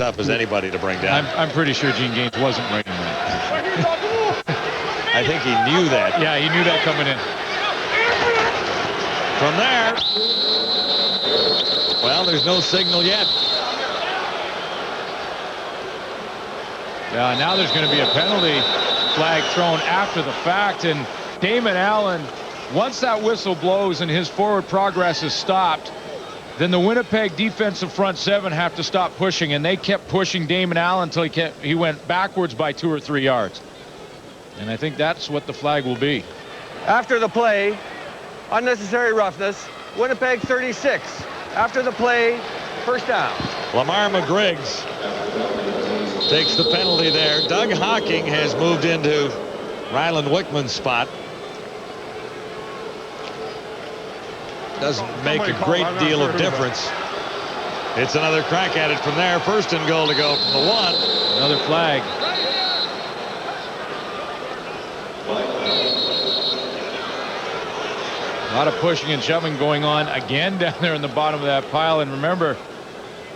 tough as anybody to bring down. I'm pretty sure Gene Gaines wasn't writing that. I think he knew that. Yeah, he knew that coming in. From there, well, there's no signal yet. Yeah, now there's going to be a penalty flag thrown after the fact, and Damon Allen, once that whistle blows and his forward progress is stopped, then the Winnipeg defensive front seven have to stop pushing, and they kept pushing Damon Allen until he went backwards by 2 or 3 yards. And I think that's what the flag will be. After the play, unnecessary roughness, Winnipeg 36. After the play, first down. Lamar McGriggs takes the penalty there. Doug Hocking has moved into Ryland Wickman's spot. Doesn't make a great deal of difference. It's another crack at it from there. First and goal to go from the 1. Another flag. A lot of pushing and shoving going on again down there in the bottom of that pile. And remember,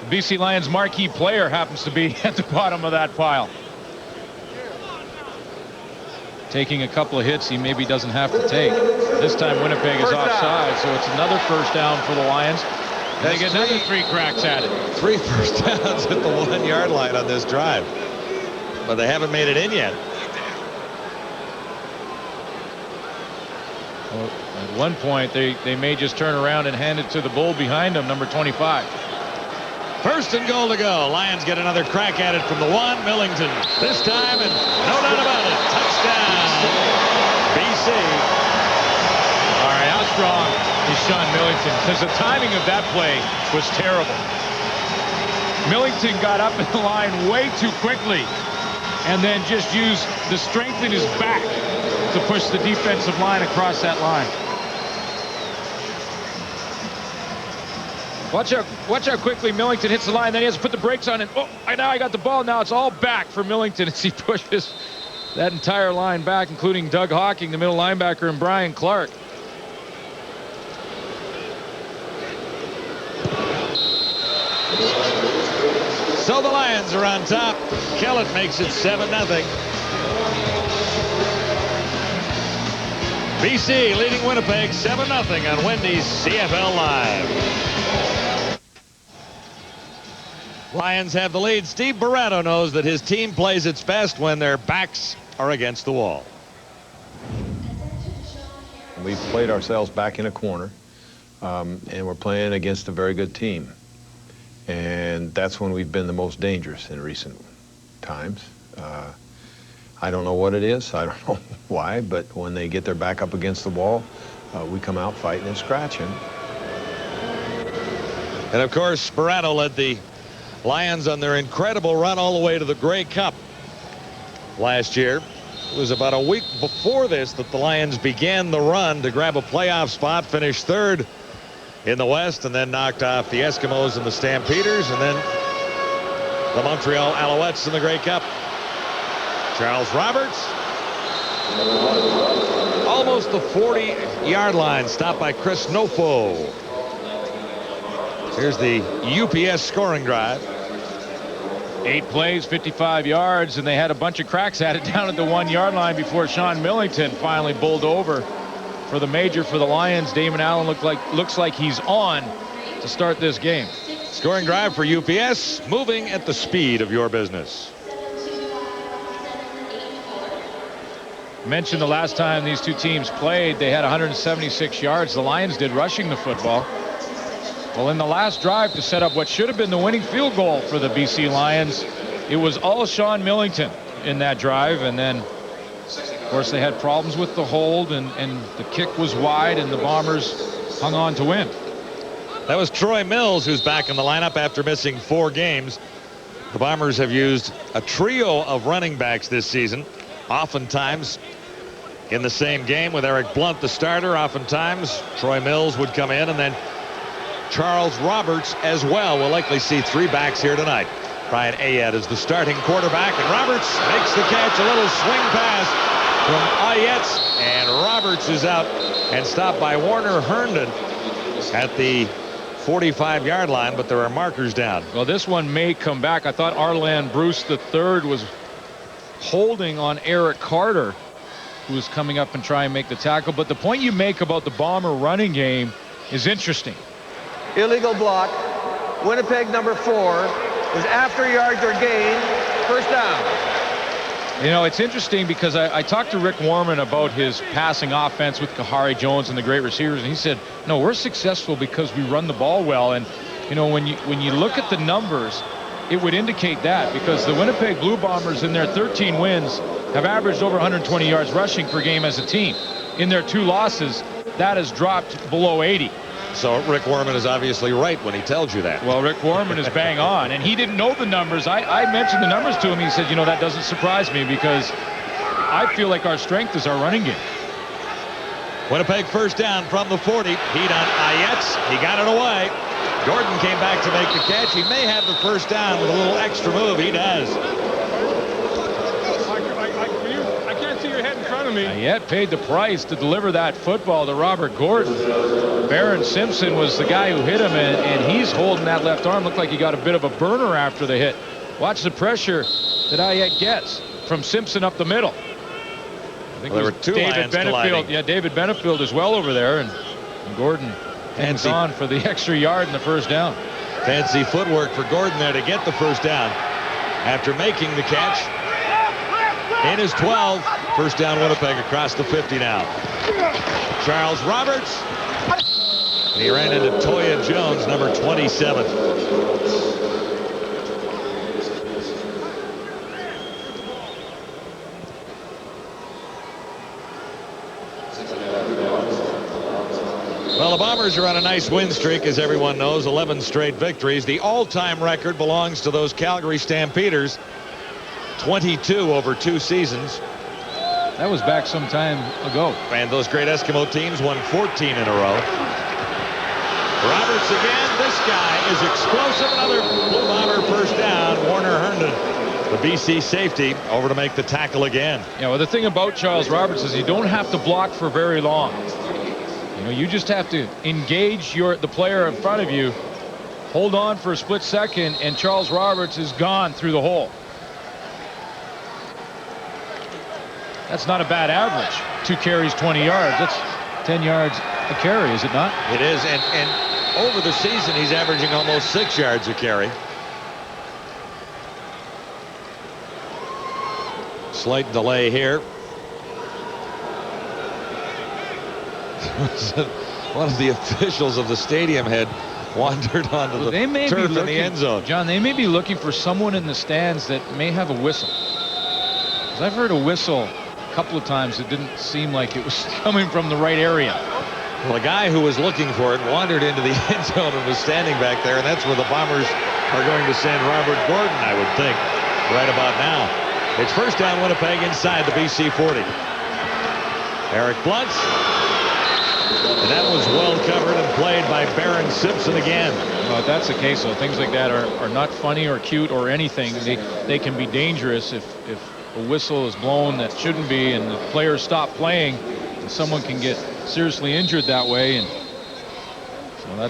the BC Lions marquee player happens to be at the bottom of that pile. Taking a couple of hits he maybe doesn't have to take. This time Winnipeg is offside, so it's another first down for the Lions. And they get another 3 cracks at it. 3 first downs at the 1 yard line on this drive. But they haven't made it in yet. Well, at one point they may just turn around and hand it to the bull behind them, number 25. First and goal to go. Lions get another crack at it from the 1. Millington this time, and no doubt about it. Touchdown, BC. All right, how strong is Sean Millington? Because the timing of that play was terrible. Millington got up in the line way too quickly and then just used the strength in his back to push the defensive line across that line. Watch how quickly Millington hits the line. Then he has to put the brakes on it. Oh, now I got the ball. Now it's all back for Millington as he pushes that entire line back, including Doug Hocking, the middle linebacker, and Brian Clark. So the Lions are on top. Kellett makes it 7-0. BC leading Winnipeg 7-0 on Wendy's CFL Live. Lions have the lead. Steve Barretto knows that his team plays its best when their backs are against the wall. We've played ourselves back in a corner, and we're playing against a very good team. And that's when we've been the most dangerous in recent times. I don't know what it is. I don't know why, but when they get their back up against the wall, we come out fighting and scratching. And of course, Barretto led the Lions on their incredible run all the way to the Grey Cup last year. It was about a week before this that the Lions began the run to grab a playoff spot, finished 3rd in the West, and then knocked off the Eskimos and the Stampeders, and then the Montreal Alouettes in the Grey Cup. Charles Roberts, almost the 40-yard line, stopped by Chris Nofo. Here's the UPS scoring drive. 8 plays, 55 yards, and they had a bunch of cracks at it down at the 1 yard line before Sean Millington finally bowled over for the major for the Lions. Damon Allen looks like he's on to start this game. Scoring drive for UPS, moving at the speed of your business. Mentioned the last time these two teams played, they had 176 yards. The Lions did rushing the football. Well, in the last drive to set up what should have been the winning field goal for the BC Lions, it was all Sean Millington in that drive. And then, of course, they had problems with the hold, and the kick was wide, and the Bombers hung on to win. That was Troy Mills, who's back in the lineup after missing 4 games. The Bombers have used a trio of running backs this season, oftentimes in the same game with Eric Blunt, the starter. Oftentimes, Troy Mills would come in, and then Charles Roberts as well. We'll likely see 3 backs here tonight. Brian Ayette is the starting quarterback, and Roberts makes the catch. A little swing pass from Ayette, and Roberts is out and stopped by Warner Herndon at the 45-yard line, but there are markers down. Well, this one may come back. I thought Arland Bruce III was holding on Eric Carter, who was coming up and try and make the tackle. But the point you make about the Bomber running game is interesting. Illegal block. Winnipeg number 4 was after yards are gained. First down. You know, it's interesting because I talked to Rick Warman about his passing offense with Kahari Jones and the great receivers, and he said, no, we're successful because we run the ball well. And, you know, when you look at the numbers, it would indicate that, because the Winnipeg Blue Bombers in their 13 wins have averaged over 120 yards rushing per game as a team. In their 2 losses, that has dropped below 80. So Rick Warman is obviously right when he tells you that. Well, Rick Warman is bang on, and he didn't know the numbers. I mentioned the numbers to him. He said, you know, that doesn't surprise me because I feel like our strength is our running game. Winnipeg first down from the 40. Heat on Ayetz. He got it away. Gordon came back to make the catch. He may have the first down with a little extra move. He does. I can't see your head in front of me. Ayet paid the price to deliver that football to Robert Gordon. Barron Simpson was the guy who hit him, and he's holding that left arm. Looked like he got a bit of a burner after the hit. Watch the pressure that Ayet gets from Simpson up the middle. I think there were 2 David Lions colliding. Yeah, David Benefield is well over there, and Gordon hangs on for the extra yard and the first down. Fancy footwork for Gordon there to get the first down after making the catch. In his 12. First down Winnipeg across the 50 now. Charles Roberts. And he ran into Toya Jones, number 27. Well, the Bombers are on a nice win streak, as everyone knows. 11 straight victories. The all-time record belongs to those Calgary Stampeders. 22 over 2 seasons. That was back some time ago. And those great Eskimo teams won 14 in a row. Roberts again. This guy is explosive. Another Blue Bomber first down. Warner Herndon, the BC safety, over to make the tackle again. Yeah, well, the thing about Charles Roberts is you don't have to block for very long. You know, you just have to engage the player in front of you, hold on for a split second, and Charles Roberts is gone through the hole. That's not a bad average. 2 carries, 20 yards. That's 10 yards a carry, is it not? It is, and over the season, he's averaging almost 6 yards a carry. Slight delay here. One of the officials of the stadium had wandered onto the turf in the end zone. John, they may be looking for someone in the stands that may have a whistle. 'Cause I've heard a whistle a couple of times. It didn't seem like it was coming from the right area. Well, the guy who was looking for it wandered into the end zone and was standing back there, and that's where the Bombers are going to send Robert Gordon, I would think, right about now. It's first down Winnipeg inside the BC 40. Eric Blunt. And that was well covered and played by Barron Simpson again. Well, if that's the case, though, things like that are not funny or cute or anything. They can be dangerous if a whistle is blown that shouldn't be and the players stop playing, and someone can get seriously injured that way. And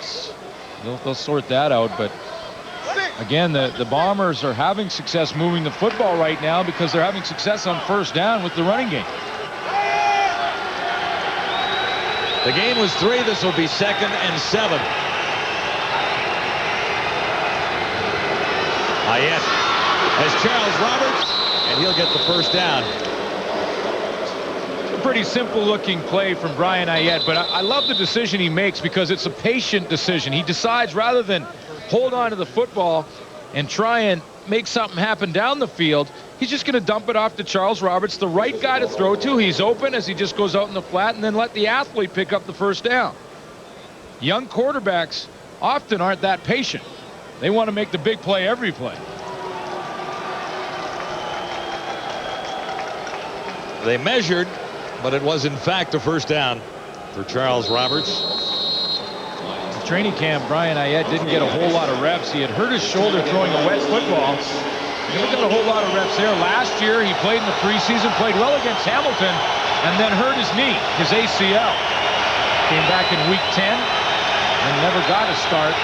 so they'll sort that out. But again, the Bombers are having success moving the football right now because they're having success on first down with the running game. The game was 3. This will be 2nd and 7. Ayet has Charles Roberts, and he'll get the first down. It's a pretty simple looking play from Brian Ayet, but I love the decision he makes because it's a patient decision. He decides rather than hold on to the football and try and make something happen down the field, he's just going to dump it off to Charles Roberts, the right guy to throw to. He's open as he just goes out in the flat, and then let the athlete pick up the first down. Young quarterbacks often aren't that patient. They want to make the big play every play. They measured, but it was in fact a first down for Charles Roberts. Training camp, Brian Ayet didn't get a whole lot of reps. He had hurt his shoulder throwing a wet football. He didn't get a whole lot of reps there. Last year, he played in the preseason, played well against Hamilton, and then hurt his knee, his ACL. Came back in week 10, and never got a start.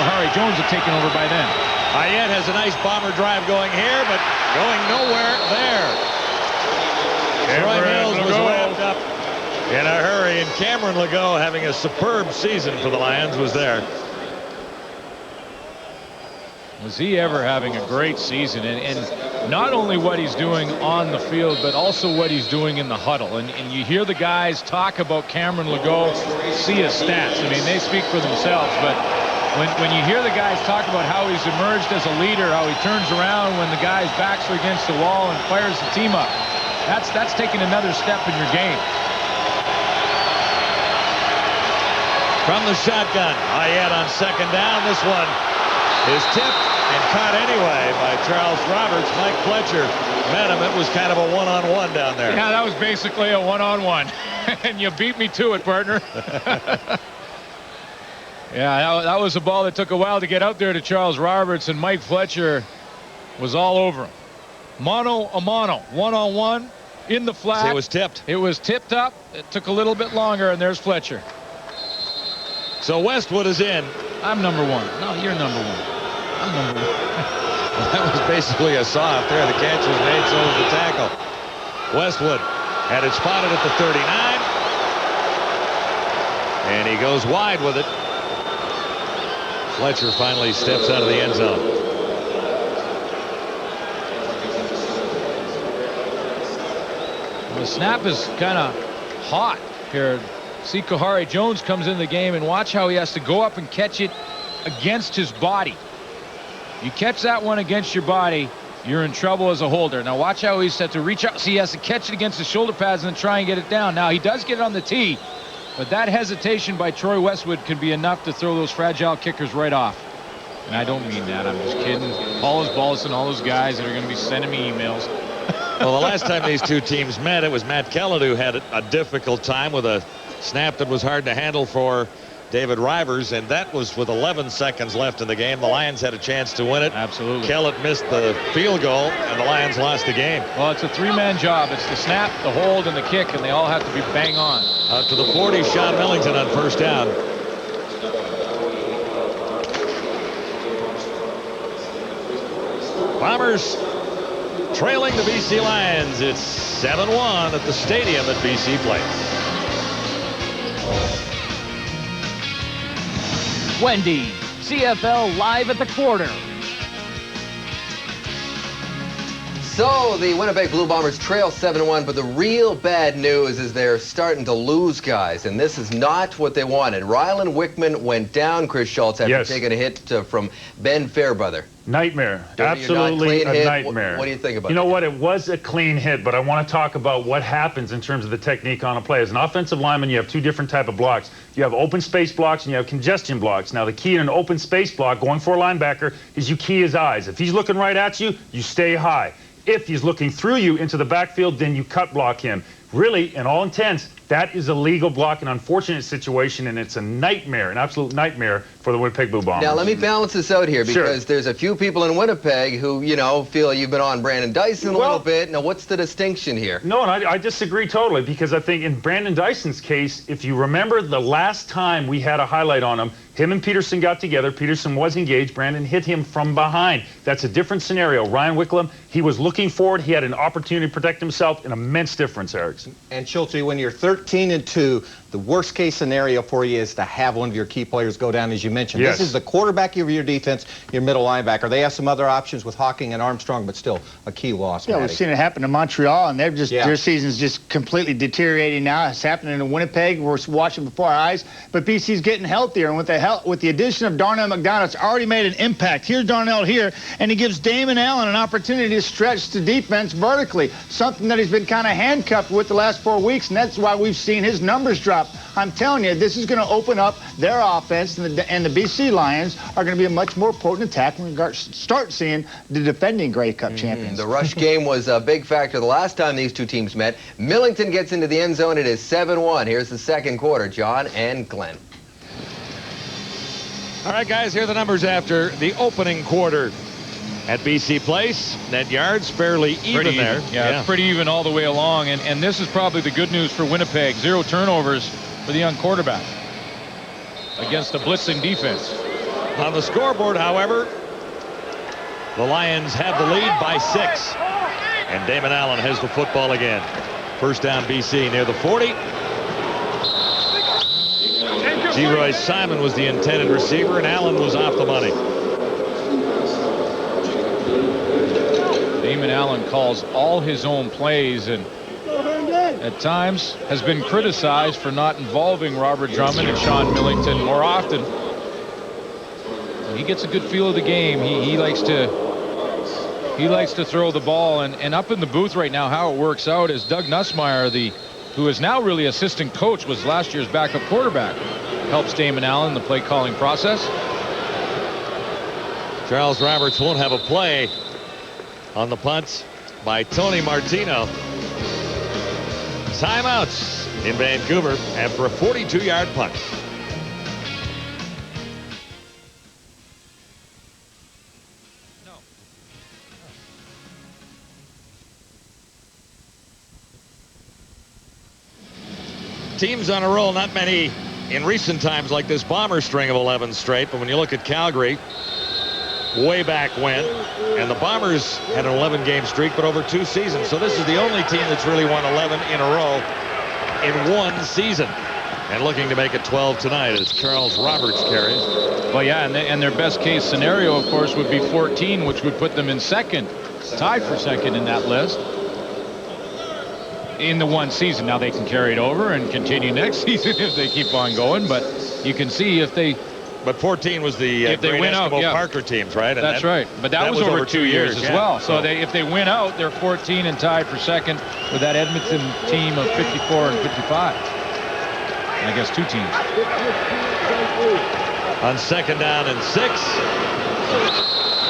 Harry Jones had taken over by then. Ayette has a nice bomber drive going here, but going nowhere there. Troy Mills was wrapped up in a hurry, and Cameron Legault, having a superb season for the Lions, was there. Was he ever having a great season, and not only what he's doing on the field, but also what he's doing in the huddle. And you hear the guys talk about Cameron Legault, see his stats. I mean, they speak for themselves, but when you hear the guys talk about how he's emerged as a leader, how he turns around when the guy's backs are against the wall and fires the team up, that's taking another step in your game. From the shotgun, Ayette on second down. This one is tipped and caught anyway by Charles Roberts. Mike Fletcher met him. It was kind of a one-on-one down there. Yeah, that was basically a one-on-one. And you beat me to it, partner. Yeah, that was a ball that took a while to get out there to Charles Roberts, and Mike Fletcher was all over him. Mono a mono, one-on-one in the flat. It was tipped. It was tipped up. It took a little bit longer, and there's Fletcher. So Westwood is in. I'm number one. No, you're number one. I'm number one. That was basically a soft there. The catch was made, so was the tackle. Westwood had it spotted at the 39. And he goes wide with it. Fletcher finally steps out of the end zone. Well, the snap is kind of hot here. See, Kahari Jones comes into the game, and watch how he has to go up and catch it against his body. You catch that one against your body, you're in trouble as a holder. Now watch how he's had to reach out. See, he has to catch it against the shoulder pads and then try and get it down. Now he does get it on the tee, but that hesitation by Troy Westwood can be enough to throw those fragile kickers right off. And I don't mean that. I'm just kidding. Paul Ballas and all those guys that are going to be sending me emails. Well, the last time these two teams met, it was Matt Kellett who had a difficult time with a snap that was hard to handle for David Rivers, and that was with 11 seconds left in the game. The Lions had a chance to win it. Absolutely. Kellett missed the field goal, and the Lions lost the game. Well, it's a three-man job. It's the snap, the hold, and the kick, and they all have to be bang on. Out to the 40, Sean Millington on first down. Bombers trailing the BC Lions. It's 7-1 at the stadium that BC plays. Wendy, CFL live at the quarter. So the Winnipeg Blue Bombers trail 7-1, but the real bad news is they're starting to lose guys, and this is not what they wanted. Rylan Wickman went down, Chris Schultz, after taking a hit from Ben Fairbrother. Nightmare. Absolutely a nightmare. What do you think about it? You know what? It was a clean hit, but I want to talk about what happens in terms of the technique on a play. As an offensive lineman, you have two different type of blocks. You have open space blocks and you have congestion blocks. Now, the key in an open space block, going for a linebacker, is you key his eyes. If he's looking right at you, you stay high. If he's looking through you into the backfield, then you cut block him. Really, in all intents, that is a legal block, an unfortunate situation, and it's a nightmare, an absolute nightmare for the Winnipeg Blue Bombers. Now, let me balance this out here, because there's a few people in Winnipeg who, you know, feel you've been on Brandon Dyson a little bit. Now, what's the distinction here? No, and I disagree totally, because I think in Brandon Dyson's case, if you remember the last time we had a highlight on him, him and Peterson got together. Peterson was engaged. Brandon hit him from behind. That's a different scenario. Ryan Wicklum, he was looking forward. He had an opportunity to protect himself. An immense difference, Erickson. And Schultz, when you're 13-2, the worst case scenario for you is to have one of your key players go down, as you mentioned. Yes. This is the quarterback of your defense, your middle linebacker. They have some other options with Hawking and Armstrong, but still a key loss. Yeah, we've seen it happen in Montreal, and they're just their season's just completely deteriorating now. It's happening in Winnipeg. We're watching before our eyes, but BC's getting healthier, and with the addition of Darnell McDonald, it's already made an impact. Here's Darnell here, and he gives Damon Allen an opportunity to stretch the defense vertically, something that he's been kind of handcuffed with the last 4 weeks, and that's why we've seen his numbers drop. I'm telling you, this is going to open up their offense, and the BC Lions are going to be a much more potent attack when we start seeing the defending Grey Cup champions. The rush game was a big factor the last time these two teams met. Millington gets into the end zone. It is 7-1. Here's the second quarter. John and Glenn. All right, guys, here are the numbers after the opening quarter at BC Place. Net yards fairly even there. Yeah, it's pretty even all the way along. And this is probably the good news for Winnipeg. 0 turnovers for the young quarterback. against a blitzing defense. On the scoreboard, however, the Lions have the lead by 6. And Damon Allen has the football again. First down, BC near the 40. G. Simon was the intended receiver, and Allen was off the money. Damon Allen calls all his own plays, and at times has been criticized for not involving Robert Drummond and Sean Millington more often. He gets a good feel of the game. He likes to throw the ball, and up in the booth right now, how it works out is Doug Nussmeier, who is now really assistant coach, was last year's backup quarterback, helps Damon Allen in the play calling process. Charles Roberts won't have a play on the punts by Tony Martino. Timeouts in Vancouver after a 42-yard punt. Teams on a roll, not many in recent times like this Bomber string of 11 straight, but when you look at Calgary way back when, and the Bombers had an 11-game streak but over 2 seasons, so this is the only team that's really won 11 in a row in 1 season, and looking to make it 12 tonight as Charles Roberts carries. Well, yeah, and their best case scenario, of course, would be 14, which would put them in second, tied for second in that list in the 1 season. Now they can carry it over and continue next season if they keep on going, but you can see if they... But 14 was the if they win out, yeah. Parker teams, right? And that's right. But that was over 2 years as well. So if they win out, they're 14 and tied for second with that Edmonton team of 54 and 55. I guess 2 teams. On second down and 6.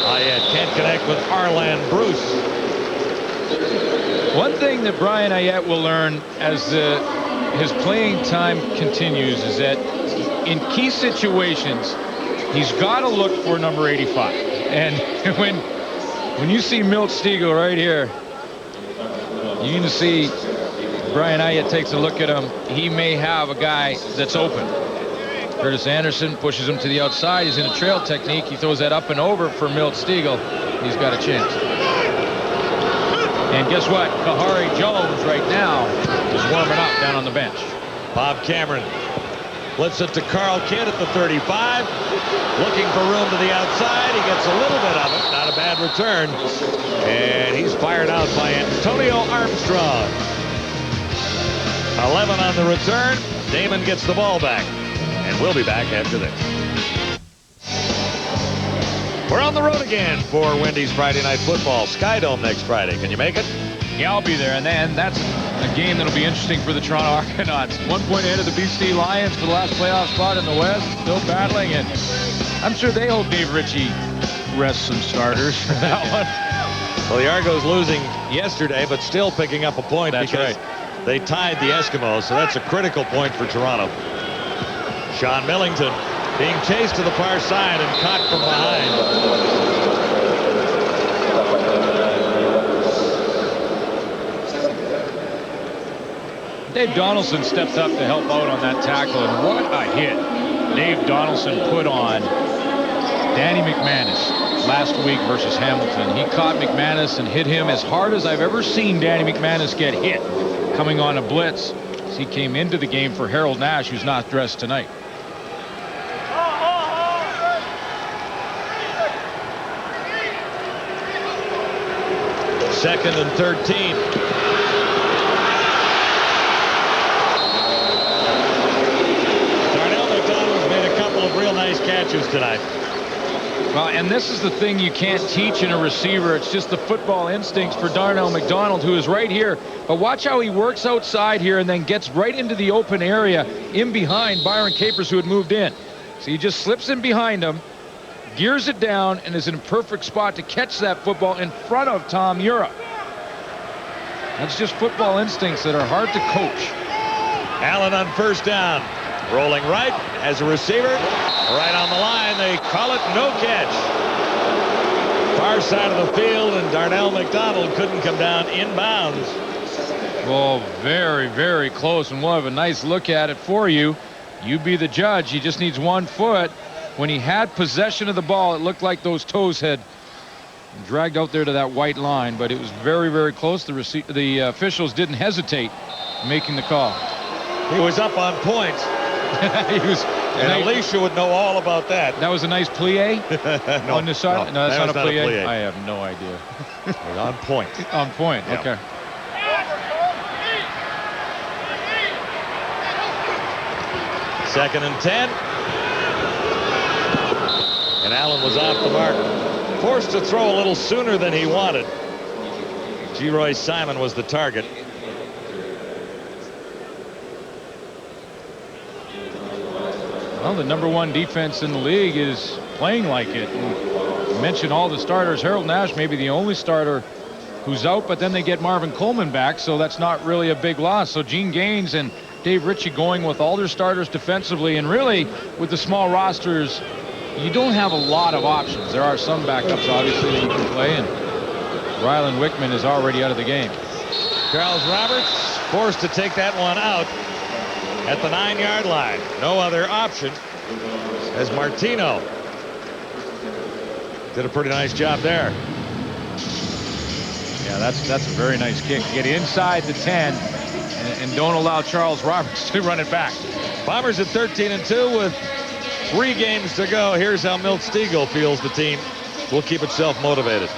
Ayette can't connect with Arland Bruce. One thing that Brian Ayette will learn as his playing time continues is that in key situations, he's got to look for number 85. And when you see Milt Stegall right here, you can see Brian Ayette takes a look at him. He may have a guy that's open. Curtis Anderson pushes him to the outside. He's in a trail technique. He throws that up and over for Milt Stegall. He's got a chance. And guess what? Kahari Jones right now is warming up down on the bench. Bob Cameron flips it to Carl Kidd at the 35. Looking for room to the outside. He gets a little bit of it. Not a bad return. And he's fired out by Antonio Armstrong. 11 on the return. Damon gets the ball back. And we'll be back after this. We're on the road again for Wendy's Friday Night Football. Skydome next Friday. Can you make it? Yeah, I'll be there. And that's a game that'll be interesting for the Toronto Argonauts. 1 point ahead of the BC Lions for the last playoff spot in the West. Still battling, and I'm sure they hope Dave Ritchie rests some starters for that one. Well, the Argos losing yesterday, but still picking up a point because they tied the Eskimos, so that's a critical point for Toronto. Sean Millington being chased to the far side and caught from behind. Dave Donaldson stepped up to help out on that tackle, and what a hit Dave Donaldson put on Danny McManus last week versus Hamilton. He caught McManus and hit him as hard as I've ever seen Danny McManus get hit coming on a blitz as he came into the game for Harold Nash, who's not dressed tonight. Second and 13. Darnell McDonald's made a couple of real nice catches tonight. Well, and this is the thing you can't teach in a receiver. It's just the football instincts for Darnell McDonald, who is right here. But watch how he works outside here and then gets right into the open area in behind Byron Capers, who had moved in. So he just slips in behind him, gears it down, and is in a perfect spot to catch that football in front of Tom Ura. That's just football instincts that are hard to coach. Allen on first down. Rolling right as a receiver. Right on the line. They call it no catch. Far side of the field, and Darnell McDonald couldn't come down inbounds. Well, very, very close, and we'll have a nice look at it for you. You be the judge. He just needs 1 foot. When he had possession of the ball, it looked like those toes had dragged out there to that white line, but it was very, very close. The officials didn't hesitate making the call. He was up on point. And Alicia would know all about that. That was a nice plie no, on the side? No, that's not a plie. plie. I have no idea. On point. On point, yeah. Okay. Second and 10. And Allen was off the mark. Forced to throw a little sooner than he wanted. G. Simon was the target. Well, the #1 defense in the league is playing like it. And you mentioned all the starters. Harold Nash may be the only starter who's out, but then they get Marvin Coleman back, so that's not really a big loss. So Gene Gaines and Dave Ritchie going with all their starters defensively, and really with the small rosters, you don't have a lot of options. There are some backups, obviously, that you can play, and Rylan Wickman is already out of the game. Charles Roberts forced to take that one out at the 9-yard line. No other option, as Martino did a pretty nice job there. Yeah, that's a very nice kick. Get inside the 10 and don't allow Charles Roberts to run it back. Bombers at 13-2 with 3 games to go. Here's how Milt Stegall feels the team will keep itself motivated.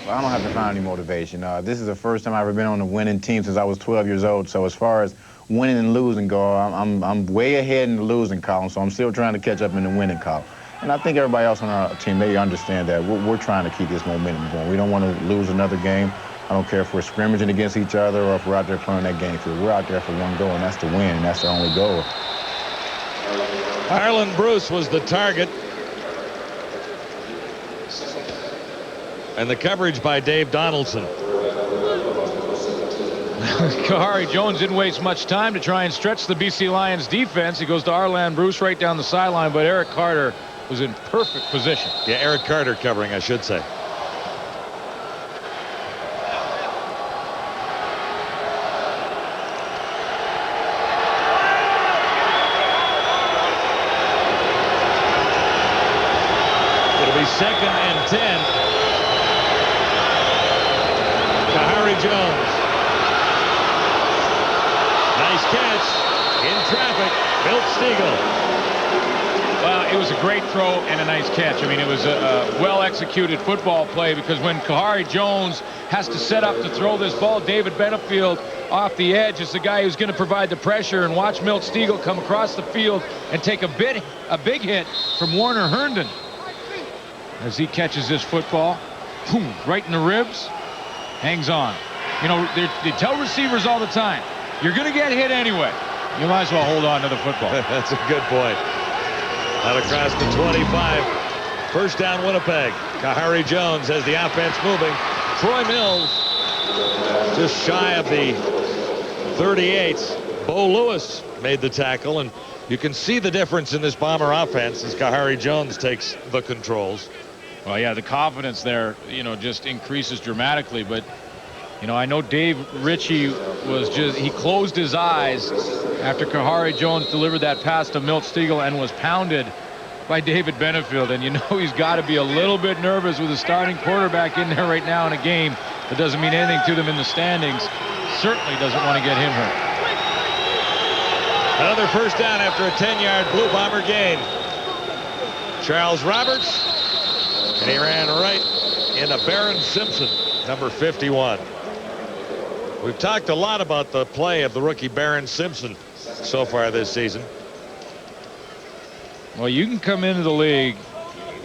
Well, I don't have to find any motivation. This is the first time I've ever been on a winning team since I was 12 years old. So as far as winning and losing go, I'm way ahead in the losing column. So I'm still trying to catch up in the winning column. And I think everybody else on our team, they understand that. We're trying to keep this momentum going. We don't want to lose another game. I don't care if we're scrimmaging against each other or if we're out there playing that game field. We're out there for one goal, and that's to win, and that's the only goal. Harlan Bruce was the target. And the coverage by Dave Donaldson. Kahari Jones didn't waste much time to try and stretch the BC Lions defense. He goes to Arlan Bruce right down the sideline, but Eric Carter was in perfect position. Yeah, Eric Carter covering, I should say. It'll be 2nd and 10. Kahari Jones. Nice catch in traffic. Milt Stegall. Well, it was a great throw and a nice catch. I mean, it was a well-executed football play, because when Kahari Jones has to set up to throw this ball, David Benefield off the edge is the guy who's going to provide the pressure, and watch Milt Stegall come across the field and take a big hit from Warner Herndon as he catches this football. Boom, right in the ribs. Hangs on. You know, they tell receivers all the time, you're going to get hit anyway. You might as well hold on to the football. That's a good point. Out across the 25. First down, Winnipeg. Kahari Jones has the offense moving. Troy Mills just shy of the 38. Bo Lewis made the tackle, and you can see the difference in this Bomber offense as Kahari Jones takes the controls. Well, yeah, the confidence there, you know, just increases dramatically. But, you know, I know Dave Ritchie he closed his eyes after Kahari Jones delivered that pass to Milt Stegall and was pounded by David Benefield. And you know he's got to be a little bit nervous with a starting quarterback in there right now in a game that doesn't mean anything to them in the standings. Certainly doesn't want to get him hurt. Another first down after a 10-yard Blue Bomber gain. Charles Roberts. And he ran right into Barron Simpson, number 51. We've talked a lot about the play of the rookie Barron Simpson so far this season. Well, you can come into the league,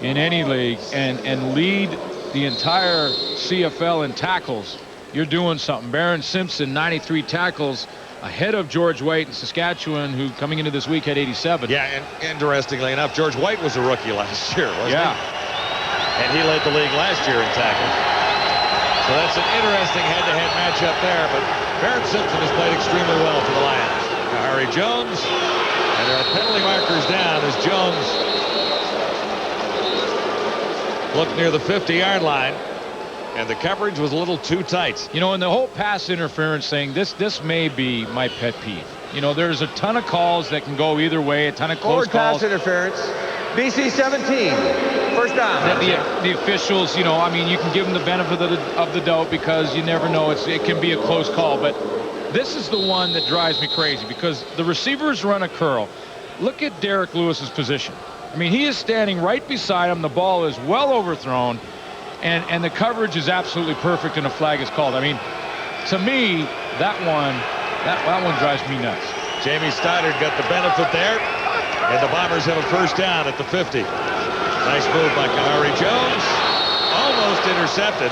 in any league, and lead the entire CFL in tackles. You're doing something. Barron Simpson, 93 tackles, ahead of George White in Saskatchewan, who coming into this week had 87. Yeah, and interestingly enough, George White was a rookie last year, wasn't he? And he led the league last year in tackles. So that's an interesting head-to-head matchup there, but Barron Simpson has played extremely well for the Lions. Kahari Jones, and there are penalty markers down as Jones looked near the 50-yard line. and the coverage was a little too tight. You know, and the whole pass interference thing, this may be my pet peeve. You know, there's a ton of calls that can go either way, a ton of close Forward calls. pass interference. BC 17. First down. The officials, you know, I mean, you can give them the benefit of the doubt because you never know. It can be a close call, but this is the one that drives me crazy because the receivers run a curl. Look at Derek Lewis's position. I mean, he is standing right beside him. The ball is well overthrown, and the coverage is absolutely perfect, and a flag is called. I mean, to me, that one drives me nuts. Jamie Stoddard got the benefit there, and the Bombers have a first down at the 50. Nice move by Kahari Jones. Almost intercepted.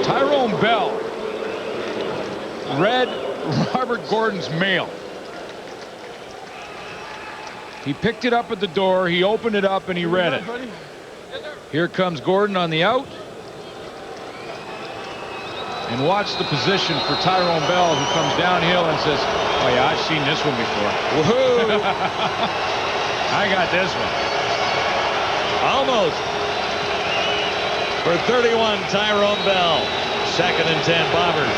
Tyrone Bell read Robert Gordon's mail. He picked it up at the door, he opened it up, and he read it. Here comes Gordon on the out. And watch the position for Tyrone Bell, who comes downhill and says, oh yeah, I've seen this one before. Woohoo! I got this one. Almost. For 31, Tyrone Bell. 2nd and 10 Bombers.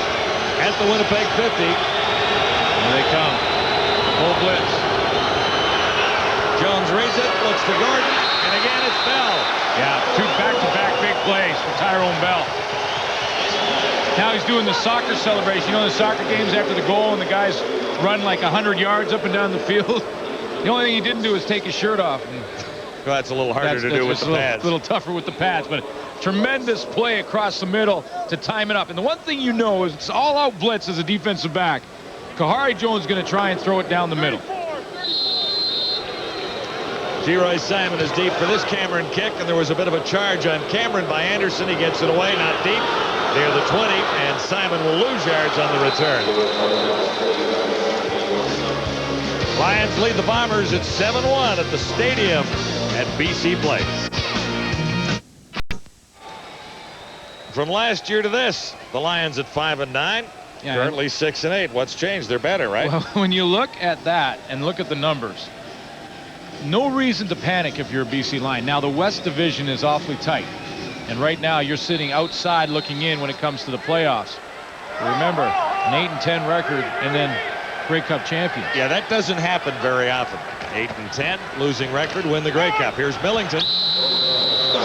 At the Winnipeg 50. Here they come. Full blitz. Jones reads it, looks to Gordon, and again it's Bell. Yeah, 2 back-to-back big plays for Tyrone Bell. Now he's doing the soccer celebration. You know, the soccer games after the goal and the guys run like 100 yards up and down the field. The only thing he didn't do is take his shirt off. Well, that's a little harder to do with the pads. A little tougher with the pads, but tremendous play across the middle to time it up. And the one thing you know is it's all-out blitz as a defensive back. Kahari Jones is going to try and throw it down the middle. G-Roy Simon is deep for this Cameron kick, and there was a bit of a charge on Cameron by Anderson. He gets it away, not deep, near the 20, and Simon will lose yards on the return. Lions lead the Bombers at 7-1 at the stadium at BC Place. From last year to this, the Lions at 5-9, currently 6-8. What's changed? They're better, right? Well, when you look at that and look at the numbers, no reason to panic if you're a BC Lion. Now, the West Division is awfully tight. And right now, you're sitting outside looking in when it comes to the playoffs. Remember, an 8-10 record and then Grey Cup champions. Yeah, that doesn't happen very often. 8-10, losing record, win the Grey Cup. Here's Millington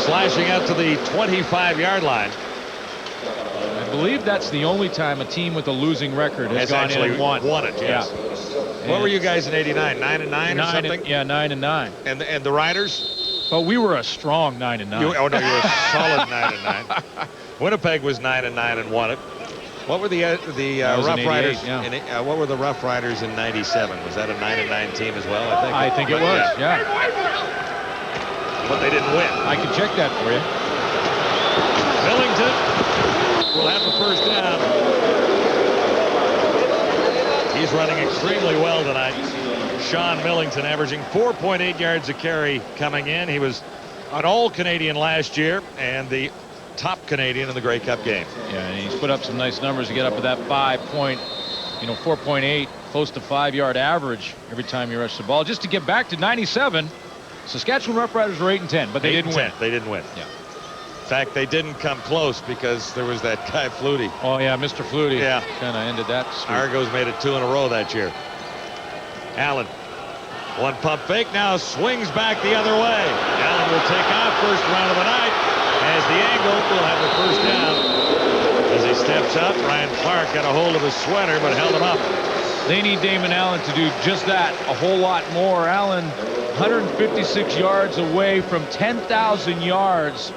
slashing out to the 25-yard line. I believe that's the only time a team with a losing record has gone in and won it, yes. Yeah. What were you guys in 89? 9-9 or something? Yeah, 9-9. And the Riders? But we were a strong 9-9. Oh no, you were a solid 9-9. Winnipeg was 9-9 and won it. What were the Rough Riders? Yeah. What were the Rough Riders in 97? Was that a 9-9 team as well? I think it was. Yeah. But they didn't win. I can check that for you. Millington will have the first down. He's running extremely well tonight. Sean Millington averaging 4.8 yards a carry coming in. He was an All-Canadian last year and the top Canadian in the Grey Cup game. Yeah, and he's put up some nice numbers to get up to that 4.8, close to 5-yard average every time you rush the ball. Just to get back to 97, Saskatchewan Roughriders were 8-10, but they didn't win. They didn't win. Yeah. In fact, they didn't come close because there was that guy Flutie. Oh yeah, Mr. Flutie. Yeah, kind of ended that streak. Argos made it 2 in a row that year. Allen, one pump fake, now swings back the other way. Allen will take off, first round of the night. As the angle will have the first down. As he steps up, Ryan Clark got a hold of his sweater but held him up. They need Damon Allen to do just that, a whole lot more. Allen, 156 yards away from 10,000 yards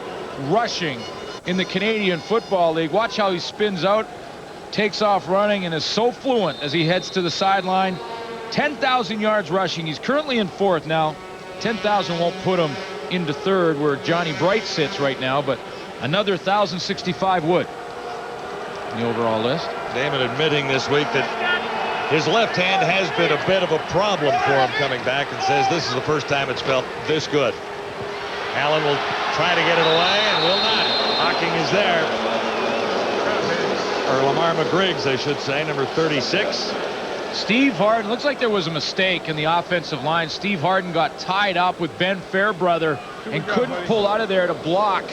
rushing in the Canadian Football League. Watch how he spins out, takes off running, and is so fluent as he heads to the sideline. 10,000 yards rushing. He's currently in 4th now. 10,000 won't put him into 3rd where Johnny Bright sits right now, but another 1,065 would in the overall list. Damon admitting this week that his left hand has been a bit of a problem for him coming back, and says this is the first time it's felt this good. Allen will try to get it away and will not. Hocking is there. Or Lamar McGriggs, I should say, number 36. Steve Harden, looks like there was a mistake in the offensive line. Steve Harden got tied up with Ben Fairbrother and couldn't pull out of there to block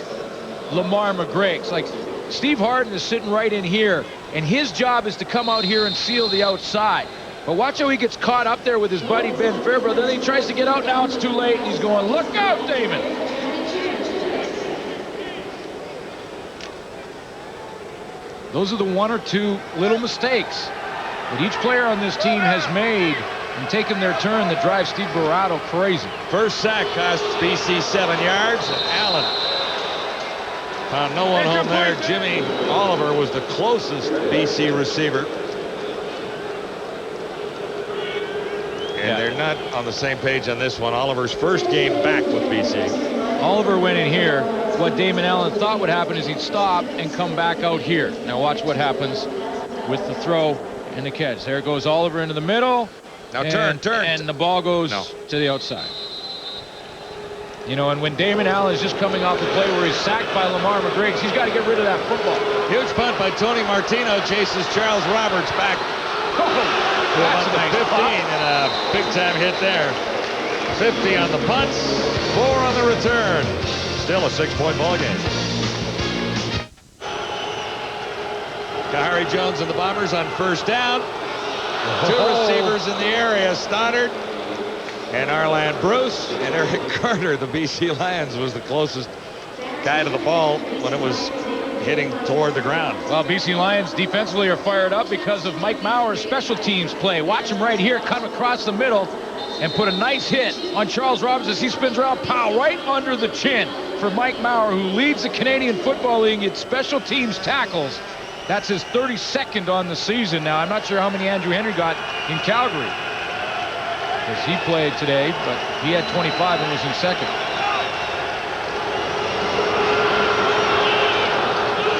Lamar McGreg's. Like, Steve Harden is sitting right in here, and his job is to come out here and seal the outside. But watch how he gets caught up there with his buddy Ben Fairbrother. Then he tries to get out. Now it's too late. He's going, look out, Damon. Those are the one or two little mistakes that each player on this team has made and taken their turn that drives Steve Barato crazy. First sack costs BC 7 yards. And Allen found no one home there. Jimmy Oliver was the closest BC receiver. And they're not on the same page on this one. Oliver's first game back with BC. Oliver went in here. What Damon Allen thought would happen is he'd stop and come back out here. Now watch what happens with the throw and the catch. There goes Oliver into the middle. Now turn. And the ball goes to the outside. You know, and when Damon Allen is just coming off the play where he's sacked by Lamar McGreg's, he's got to get rid of that football. Huge punt by Tony Martino. Chases Charles Roberts back. That's about the 15 and a big-time hit there. 50 on the punts, 4 on the return. Still a 6-point ball game. Kahari Jones and the Bombers on first down. 2 receivers in the area, Stoddard and Arland Bruce, and Eric Carter. The BC Lions was the closest guy to the ball when it was hitting toward the ground. Well, BC Lions defensively are fired up because of Mike Mauer's special teams play. Watch him right here come across the middle and put a nice hit on Charles Roberts as he spins around. Pow, right under the chin for Mike Mauer, who leads the Canadian Football League in special teams tackles. That's his 32nd on the season now. I'm not sure how many Andrew Henry got in Calgary, because he played today, but he had 25 and was in second.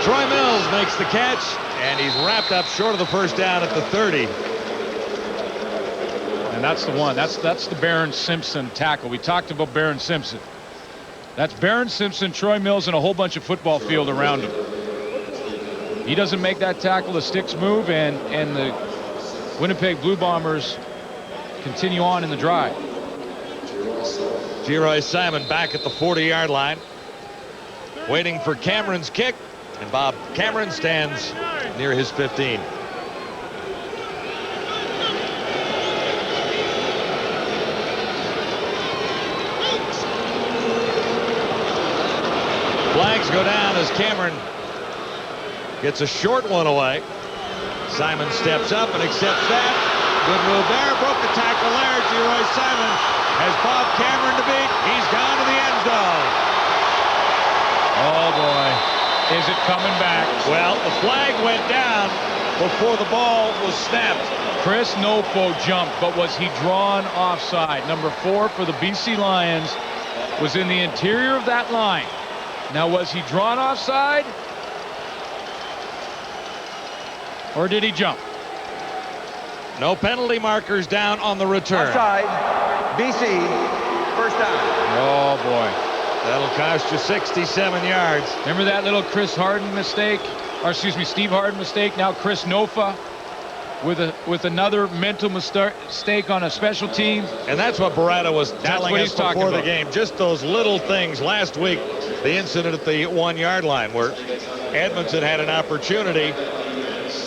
Troy Mills makes the catch, and he's wrapped up short of the first down at the 30. And that's the one. That's the Barron Simpson tackle. We talked about Barron Simpson. That's Barron Simpson, Troy Mills, and a whole bunch of football field around him. He doesn't make that tackle, the sticks move, and the Winnipeg Blue Bombers continue on in the drive. Geroy Simon back at the 40-yard line, waiting for Cameron's kick. And Bob Cameron stands near his 15. Flags go down as Cameron gets a short one away. Simon steps up and accepts that. Good move there. Broke the tackle there. Geroy Simon has Bob Cameron to beat. He's gone to the end zone. Oh, boy. Is it coming back? Well, the flag went down before the ball was snapped. Chris Nofo jumped, but was he drawn offside? Number 4 for the BC Lions was in the interior of that line. Now, was he drawn offside? Or did he jump? No penalty markers down on the return. Offside. BC, first down. Oh, boy. That'll cost you 67 yards. Remember that little Chris Harden mistake? Or excuse me, Steve Harden mistake. Now Chris Nofa with another mental mistake on a special team. And that's what Barato was telling us before the game. Just those little things. Last week, the incident at the 1-yard line where Edmonton had an opportunity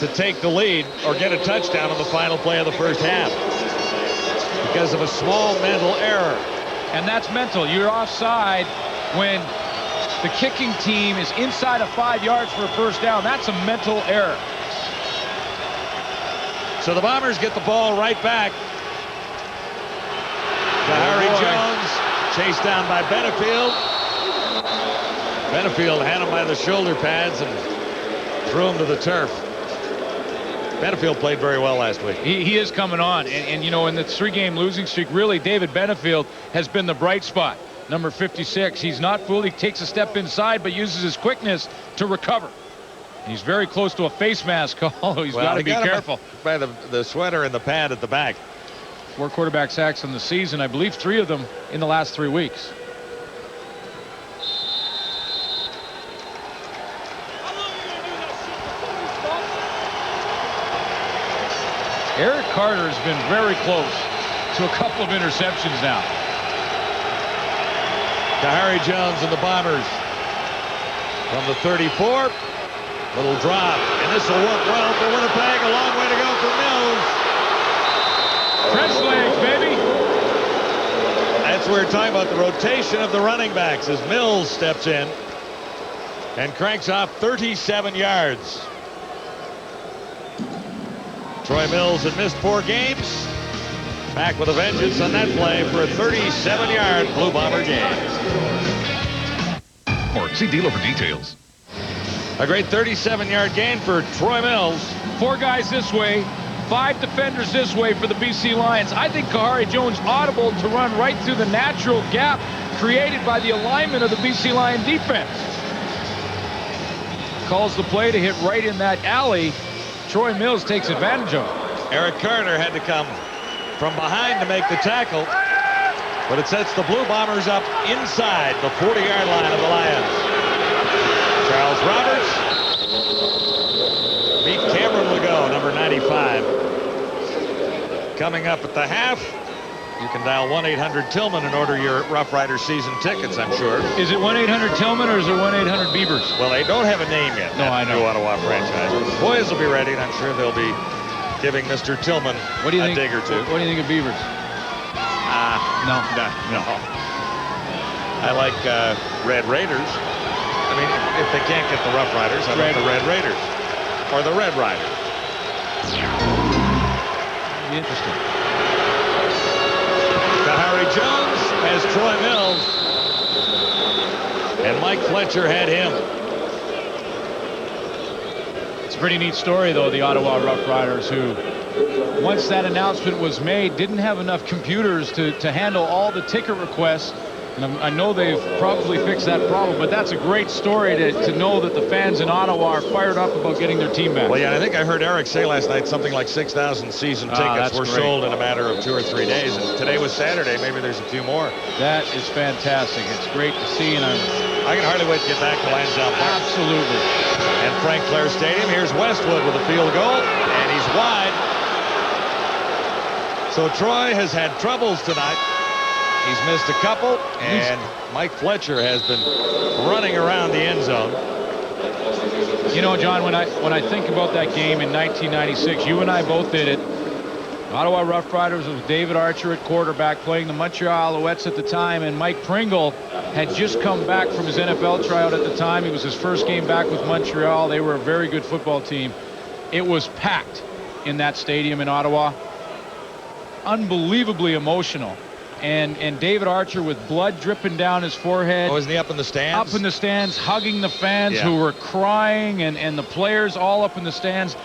to take the lead or get a touchdown on the final play of the first half because of a small mental error. And that's mental. You're offside when the kicking team is inside of 5 yards for a first down. That's a mental error. So the Bombers get the ball right back. Kahari Jones chased down by Benefield. Benefield had him by the shoulder pads and threw him to the turf. Benefield played very well last week. He is coming on. And you know, in the 3-game losing streak, really, David Benefield has been the bright spot. Number 56. He's not fooled. He takes a step inside, but uses his quickness to recover. He's very close to a face mask call. He's got to be careful. By the sweater and the pad at the back. 4 quarterback sacks in the season. I believe 3 of them in the last 3 weeks. Eric Carter has been very close to a couple of interceptions now. Kahari Jones and the Bombers From the 34. Little drop. And this will work well for Winnipeg. A long way to go for Mills. Trench legs, baby. That's where we're talking about the rotation of the running backs as Mills steps in and cranks off 37 yards. Troy Mills had missed 4 games. Back with a vengeance on that play for a 37-yard Blue Bomber game. Or see dealer for details. A great 37-yard gain for Troy Mills. 4 guys this way, 5 defenders this way for the BC Lions. I think Kahari Jones audible to run right through the natural gap created by the alignment of the BC Lion defense. Calls the play to hit right in that alley. Troy Mills takes advantage of it. Eric Carter had to come from behind to make the tackle, but it sets the Blue Bombers up inside the 40-yard line of the Lions. Charles Roberts. Beat Cameron Legault, number 95. Coming up at the half, you can dial 1-800-TILLMAN and order your Rough Rider season tickets, I'm sure. Is it 1-800-TILLMAN or is it 1-800-Beavers? Well, they don't have a name yet. No, I know. New Ottawa franchise. Boys will be ready, and I'm sure they'll be giving Mr. Tillman a dig or two. What do you think of Beavers? No. I like Red Raiders. I mean, if they can't get the Rough Riders, I like the Red Raiders. Or the Red Riders. Interesting. Kahari Jones has Troy Mills. And Mike Fletcher had him. It's a pretty neat story, though, the Ottawa Rough Riders, who, once that announcement was made, didn't have enough computers to handle all the ticket requests. And I know they've probably fixed that problem, but that's a great story to know that the fans in Ottawa are fired up about getting their team back. Well, yeah, I think I heard Eric say last night something like 6,000 season tickets were sold in a matter of 2 or 3 days. And today was Saturday. Maybe there's a few more. That is fantastic. It's great to see, and I can hardly wait to get back to Lansdowne Park. Absolutely. And Frank Clair Stadium. Here's Westwood with a field goal, and he's wide. So Troy has had troubles tonight. He's missed a couple, and Mike Fletcher has been running around the end zone. You know, John, when I think about that game in 1996, you and I both did it. Ottawa Rough Riders with David Archer at quarterback, playing the Montreal Alouettes at the time, and Mike Pringle had just come back from his NFL tryout at the time. It was his first game back with Montreal. They were a very good football team. It was packed in that stadium in Ottawa. Unbelievably emotional. And David Archer with blood dripping down his forehead. Oh, isn't he up in the stands? Up in the stands, hugging the fans who were crying, and the players all up in the stands.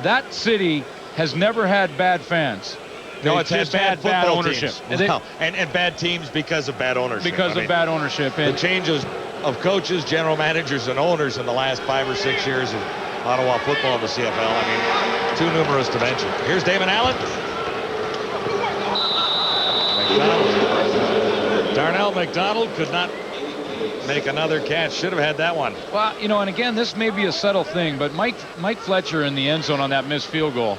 That city has never had bad fans. No, it's had bad ownership. Well, and bad teams because of bad ownership. Because of bad ownership. And the changes of coaches, general managers, and owners in the last 5 or 6 years of Ottawa football in the CFL, I mean, too numerous to mention. Here's Damon Allen. Darnell McDonald could not make another catch. Should have had that one. Well, you know, and again, this may be a subtle thing, but Mike Fletcher in the end zone on that missed field goal,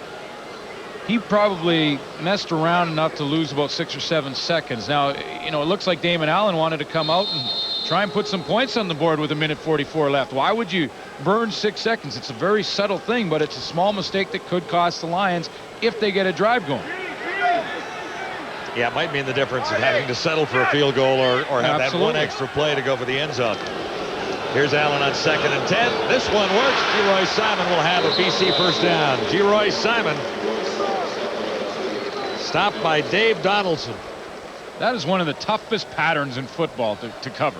he probably messed around enough to lose about 6 or 7 seconds. Now, you know, it looks like Damon Allen wanted to come out and try and put some points on the board with 1:44 left. Why would you burn 6 seconds? It's a very subtle thing, but it's a small mistake that could cost the Lions if they get a drive going. Yeah, it might mean the difference of having to settle for a field goal or have Absolutely. that one extra play to go for the end zone. Here's Allen on 2nd and 10. This one works. Geroy Simon will have a BC first down. Geroy Simon stopped by Dave Donaldson. That is one of the toughest patterns in football to cover,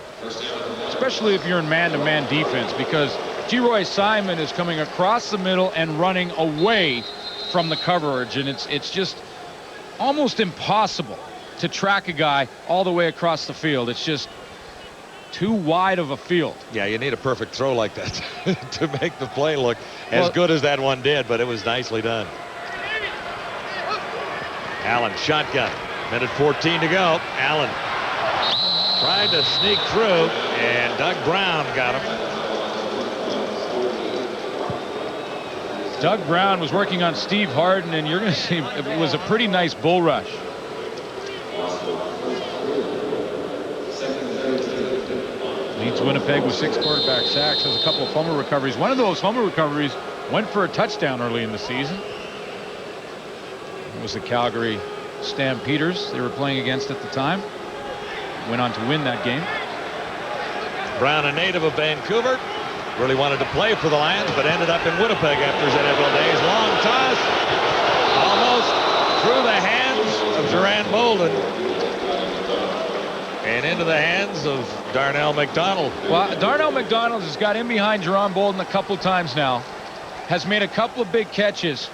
especially if you're in man-to-man defense, because Geroy Simon is coming across the middle and running away from the coverage, and it's just almost impossible to track a guy all the way across the field. It's just too wide of a field. Yeah, you need a perfect throw like that to make the play look as good as that one did, but it was nicely done. Allen shotgun, 1:14 to go. Allen tried to sneak through, and Doug Brown got him. Doug Brown was working on Steve Harden, and you're going to see it was a pretty nice bull rush. Leads leads Winnipeg with 6 quarterback sacks, has a couple of fumble recoveries. One of those fumble recoveries went for a touchdown early in the season. It was the Calgary Stampeders they were playing against at the time. Went on to win that game. Brown, a native of Vancouver, really wanted to play for the Lions, but ended up in Winnipeg after his NFL days. Long toss, almost through the hands of Duran Bolden and into the hands of Darnell McDonald. Well, Darnell McDonald has got in behind Jerron Bolden a couple times now, has made a couple of big catches,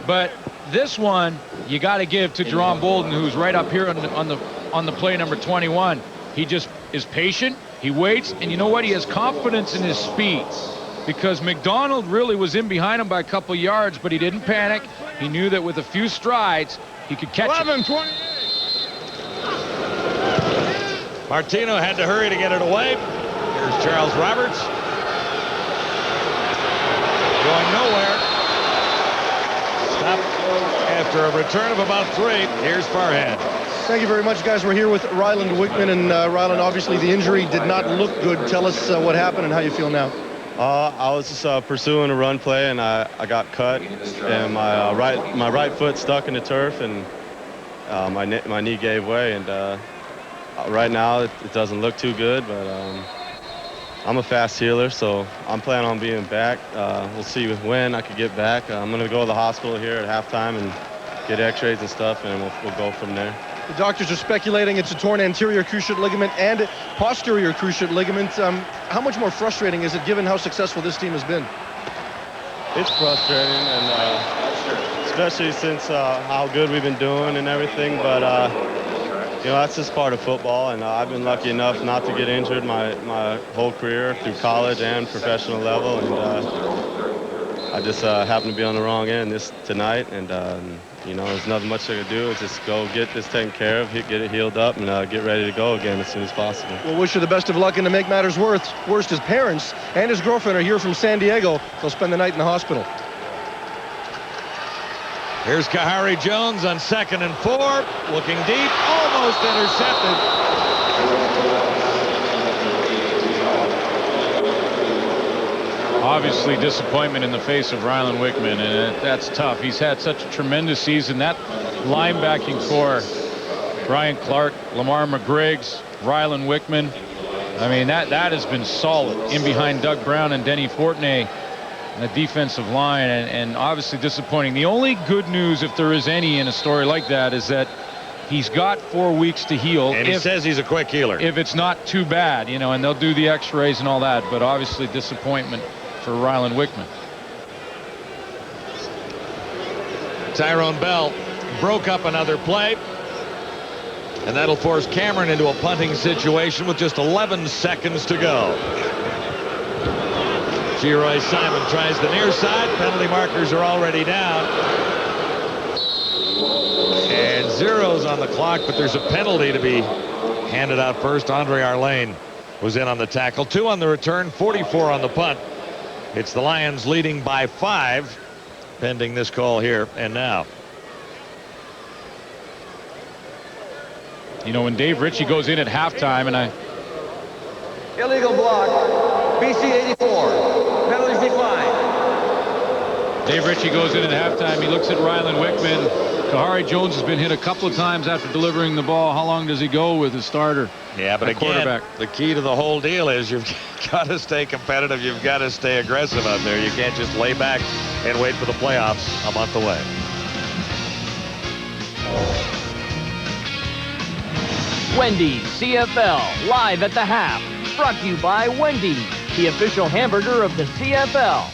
but this one you got to give to Jerron Bolden, who's right up here on the play number 21. He just is patient. He waits, and you know what? He has confidence in his speed, because McDonald really was in behind him by a couple yards, but he didn't panic. He knew that with a few strides he could catch it. Martino had to hurry to get it away. Here's Charles Roberts. Going nowhere. Stopped after a return of about 3. Here's Farhad. Thank you very much, guys. We're here with Ryland Wickman, and Ryland, obviously the injury did not look good. Tell us what happened and how you feel now. I was just pursuing a run play, and I got cut, and my right foot stuck in the turf, and my knee gave way, and right now it doesn't look too good, but I'm a fast healer, so I'm planning on being back. We'll see when I could get back. I'm going to go to the hospital here at halftime and get x-rays and stuff, and we'll go from there. The doctors are speculating it's a torn anterior cruciate ligament and posterior cruciate ligament. How much more frustrating is it, given how successful this team has been? It's frustrating, and especially since how good we've been doing and everything, but you know, that's just part of football, and I've been lucky enough not to get injured my whole career through college and professional level, and I just happened to be on the wrong end tonight, and you know, there's nothing much I could do. It's just go get this taken care of, get it healed up, and get ready to go again as soon as possible. We'll wish you the best of luck, and to make matters worse, his parents and his girlfriend are here from San Diego. They'll spend the night in the hospital. Here's Kahari Jones on 2nd and 4, looking deep, almost intercepted. Obviously disappointment in the face of Ryland Wickman, and that's tough. He's had such a tremendous season. That linebacking core, Brian Clark, Lamar McGriggs, Ryland Wickman, I mean, that has been solid in behind Doug Brown and Denny Fortney and the defensive line, and obviously disappointing. The only good news, if there is any in a story like that, is that he's got 4 weeks to heal. And he says he's a quick healer. If it's not too bad, you know, and they'll do the x-rays and all that, but obviously disappointment for Ryland Wickman. Tyrone Bell broke up another play, and that'll force Cameron into a punting situation with just 11 seconds to go. Geroy Simon tries the near side. Penalty markers are already down, and zeros on the clock, but there's a penalty to be handed out first. Andre Arlane was in on the tackle. 2 on the return, 44 on the punt. It's the Lions leading by 5, pending this call here and now. You know, when Dave Ritchie goes in at halftime, and Illegal block, BC 84. Penalties declined. Dave Ritchie goes in at halftime. He looks at Ryland Wickman. Kahari Jones has been hit a couple of times after delivering the ball. How long does he go with his starter? Yeah, but again, the key to the whole deal is you've got to stay competitive. You've got to stay aggressive out there. You can't just lay back and wait for the playoffs a month away. Wendy's CFL live at the half. Brought to you by Wendy's, the official hamburger of the CFL.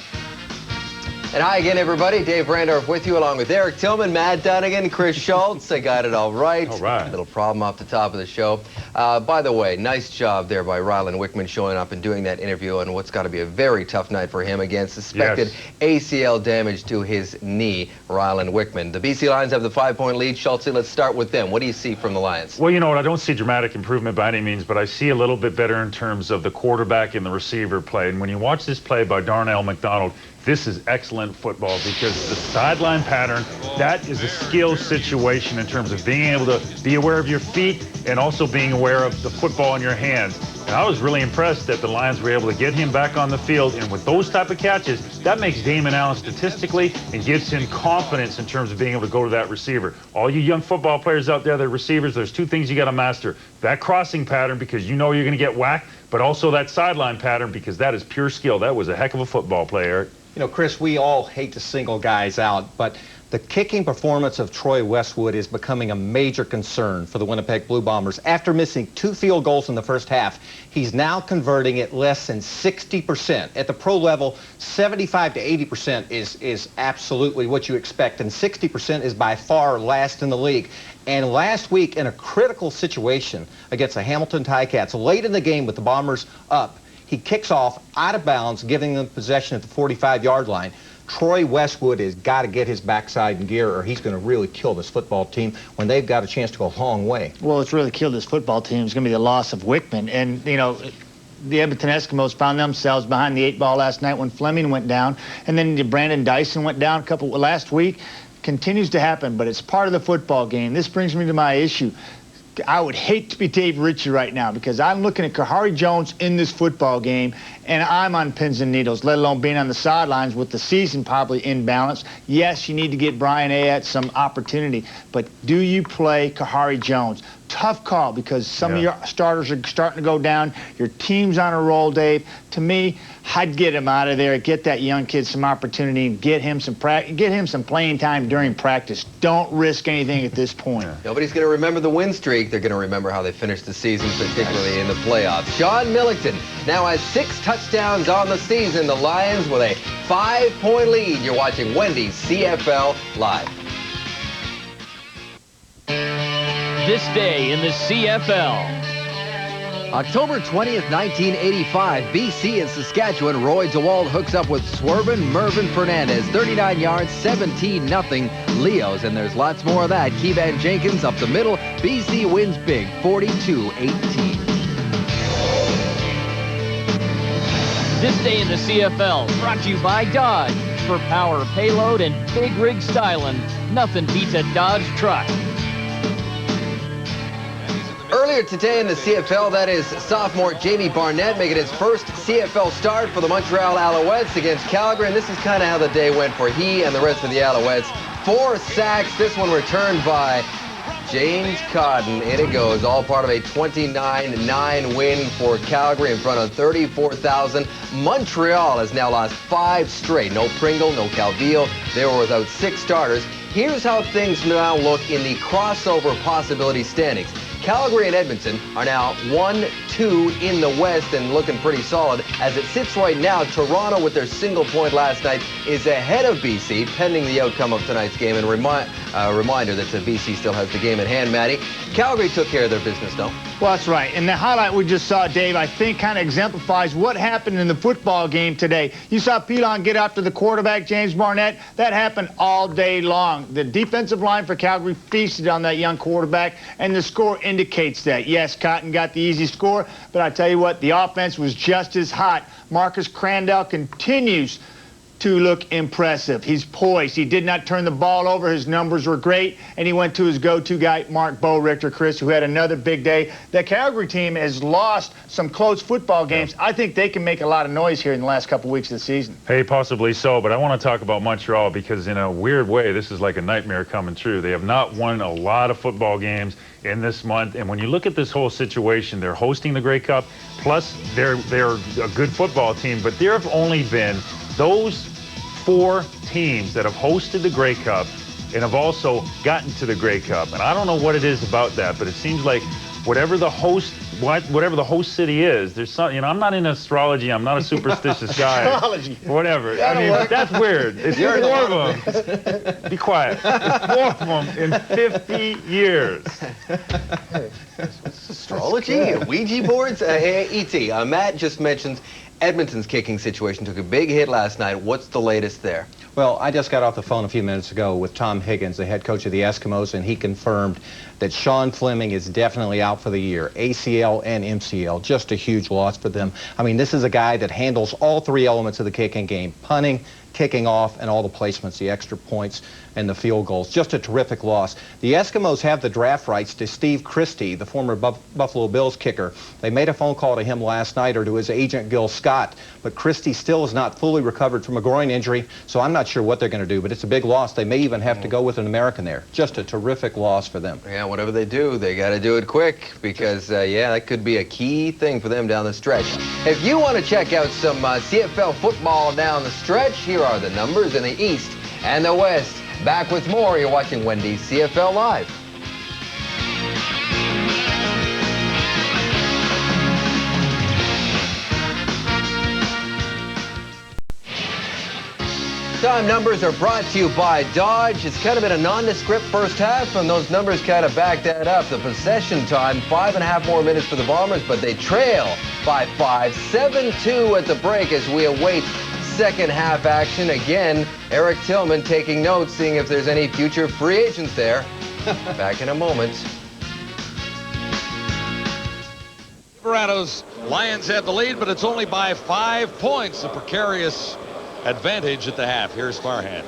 And hi again, everybody. Dave Randorf with you, along with Eric Tillman, Matt Dunnigan, Chris Schultz. I got it all right. All right. Little problem off the top of the show. By the way, nice job there by Ryland Wickman showing up and doing that interview on what's got to be a very tough night for him against suspected ACL damage to his knee, Ryland Wickman. The BC Lions have the 5-point lead. Schultz, let's start with them. What do you see from the Lions? Well, you know what? I don't see dramatic improvement by any means, but I see a little bit better in terms of the quarterback and the receiver play. And when you watch this play by Darnell McDonald, this is excellent football, because the sideline pattern, that is a skill situation in terms of being able to be aware of your feet and also being aware of the football in your hands. And I was really impressed that the Lions were able to get him back on the field, and with those type of catches, that makes Damon Allen statistically and gives him confidence in terms of being able to go to that receiver. All you young football players out there that are receivers, there's two things you got to master. That crossing pattern, because you know you're going to get whacked, but also that sideline pattern, because that is pure skill. That was a heck of a football play, Eric. You know, Chris, we all hate to single guys out, but the kicking performance of Troy Westwood is becoming a major concern for the Winnipeg Blue Bombers. After missing 2 field goals in the first half, he's now converting at less than 60%. At the pro level, 75 to 80% is absolutely what you expect, and 60% is by far last in the league. And last week, in a critical situation against the Hamilton Ticats, late in the game with the Bombers up, he kicks off out of bounds, giving them possession at the 45-yard line. Troy Westwood has got to get his backside in gear, or he's going to really kill this football team when they've got a chance to go a long way. Well, it's really killed this football team. It's going to be the loss of Wickman. And, you know, the Edmonton Eskimos found themselves behind the 8 ball last night when Fleming went down. And then Brandon Dyson went down last week. Continues to happen, but it's part of the football game. This brings me to my issue. I would hate to be Dave Ritchie right now, because I'm looking at Kahari Jones in this football game, and I'm on pins and needles, let alone being on the sidelines with the season probably in balance. Yes, you need to get Brian Ayat some opportunity, but do you play Kahari Jones? Tough call, because some of your starters are starting to go down. Your team's on a roll, Dave. To me, I'd get him out of there, get that young kid some opportunity, and get him some playing time during practice. Don't risk anything at this point. Nobody's going to remember the win streak. They're going to remember how they finished the season, particularly in the playoffs. Sean Millington now has 6 touchdowns on the season. The Lions with a 5-point lead. You're watching Wendy's CFL Live. This day in the CFL. October 20th, 1985, BC and Saskatchewan. Roy DeWald hooks up with Swervin Mervyn Fernandez. 39 yards, 17-0 Leos. And there's lots more of that. Keevan Jenkins up the middle. BC wins big, 42-18. This day in the CFL, brought to you by Dodge. For power, payload, and big rig styling, nothing beats a Dodge truck. Earlier today in the CFL, that is sophomore Jamie Barnett making his first CFL start for the Montreal Alouettes against Calgary. And this is kind of how the day went for he and the rest of the Alouettes. 4 sacks, this one returned by James Cotton. In it goes, all part of a 29-9 win for Calgary in front of 34,000. Montreal has now lost 5 straight. No Pringle, no Calvillo. They were without 6 starters. Here's how things now look in the crossover possibility standings. Calgary and Edmonton are now 1-2 in the West and looking pretty solid. As it sits right now, Toronto, with their single point last night, is ahead of BC, pending the outcome of tonight's game. And reminder that BC still has the game at hand, Matty. Calgary took care of their business, though. Well, that's right. And the highlight we just saw, Dave, I think kind of exemplifies what happened in the football game today. You saw Pilon get after the quarterback, James Barnett. That happened all day long. The defensive line for Calgary feasted on that young quarterback, and the score indicates that. Yes, Cotton got the easy score, but I tell you what, the offense was just as hot. Marcus Crandell continues to look impressive. He's poised. He did not turn the ball over. His numbers were great, and he went to his go-to guy, Mark Bo-Richter, Chris, who had another big day. The Calgary team has lost some close football games. I think they can make a lot of noise here in the last couple weeks of the season. Hey, possibly so, but I want to talk about Montreal because in a weird way, this is like a nightmare coming true. They have not won a lot of football games in this month, and when you look at this whole situation, they're hosting the Grey Cup, plus they're a good football team, but there have only been those 4 teams that have hosted the Grey Cup and have also gotten to the Grey Cup. And I don't know what it is about that, but it seems like whatever the host city is, there's some, you know, I'm not in astrology, I'm not a superstitious guy. Astrology. Whatever. I mean, that's weird. It's 4 of them. Be quiet. It's 4 of them in 50 years. Astrology? Ouija boards? E.T., Matt just mentioned Edmonton's kicking situation took a big hit last night. What's the latest there? Well, I just got off the phone a few minutes ago with Tom Higgins, the head coach of the Eskimos, and he confirmed that Sean Fleming is definitely out for the year. ACL and MCL, just a huge loss for them. I mean, this is a guy that handles all 3 elements of the kicking game: punting, kicking off and all the placements, the extra points and the field goals. Just a terrific loss. The Eskimos have the draft rights to Steve Christie, the former Buffalo Bills kicker. They made a phone call to him last night, or to his agent Gil Scott, but Christie still is not fully recovered from a groin injury, so I'm not sure what they're going to do, but it's a big loss. They may even have to go with an American there. Just a terrific loss for them. Yeah, whatever they do, they got to do it quick, because, yeah, that could be a key thing for them down the stretch. If you want to check out some CFL football down the stretch, here are the numbers in the East and the West. Back with more. You're watching Wendy's CFL Live. Time numbers are brought to you by Dodge. It's kind of been a nondescript first half, and those numbers kind of back that up. The possession time, 5.5 more minutes for the Bombers, but they trail by 5, 7-2 at the break as we await second half action. Again, Eric Tillman taking notes, seeing if there's any future free agents there. Back in a moment. Silverados, Lions have the lead, but it's only by 5 points. A precarious advantage at the half. Here's Farhan.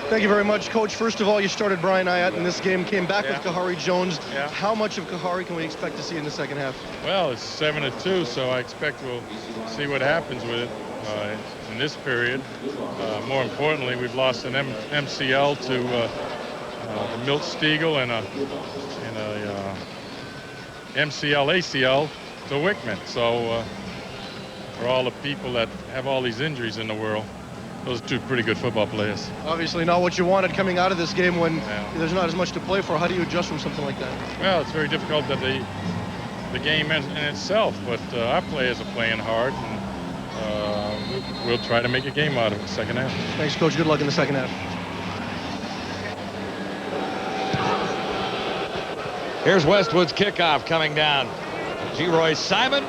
Thank you very much, Coach. First of all, you started Brian Ayat in this game, came back with Kahari Jones. Yeah. How much of Kahari can we expect to see in the second half? Well, it's 7-2, so I expect we'll see what happens with it in this period. More importantly, we've lost an MCL to Milt Stiegel and a MCL ACL to Wickman. So for all the people that have all these injuries in the world, those are two pretty good football players. Obviously not what you wanted coming out of this game when there's not as much to play for. How do you adjust from something like that? Well, it's very difficult that the game in itself, but our players are playing hard, and we'll try to make a game out of it in the second half. Thanks, Coach. Good luck in the second half. Here's Westwood's kickoff coming down. G-Roy Simon.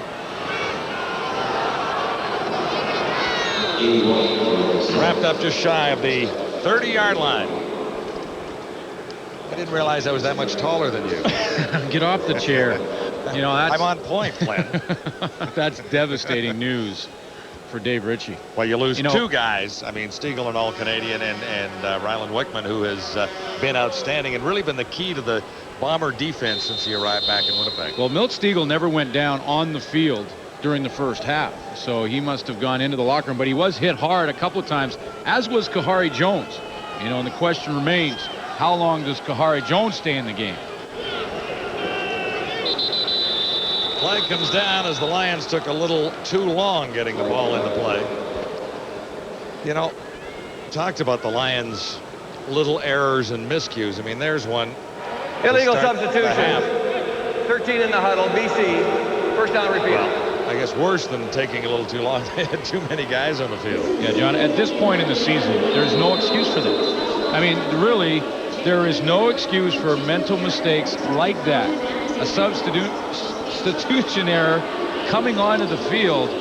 Wrapped up just shy of the 30-yard line. I didn't realize I was that much taller than you. Get off the chair. You know, I'm on point, Glenn. That's devastating news for Dave Ritchie. Well, you lose two guys. I mean, Stiegel, an All-Canadian, and Ryland Wickman, who has been outstanding and really been the key to the Bomber defense since he arrived back in Winnipeg. Well, Milt Stiegel never went down on the field during the first half, so he must have gone into the locker room, but he was hit hard a couple of times, as was Kahari Jones. You know, and the question remains, how long does Kahari Jones stay in the game? Flag comes down as the Lions took a little too long getting the ball into play. You know, talked about the Lions' little errors and miscues. I mean, there's one. Illegal substitution. 13 in the huddle, BC. First down repeat. Well, I guess worse than taking a little too long. They had too many guys on the field. Yeah, John, at this point in the season, there's no excuse for that. I mean, really, there is no excuse for mental mistakes like that. A substitution error coming onto the field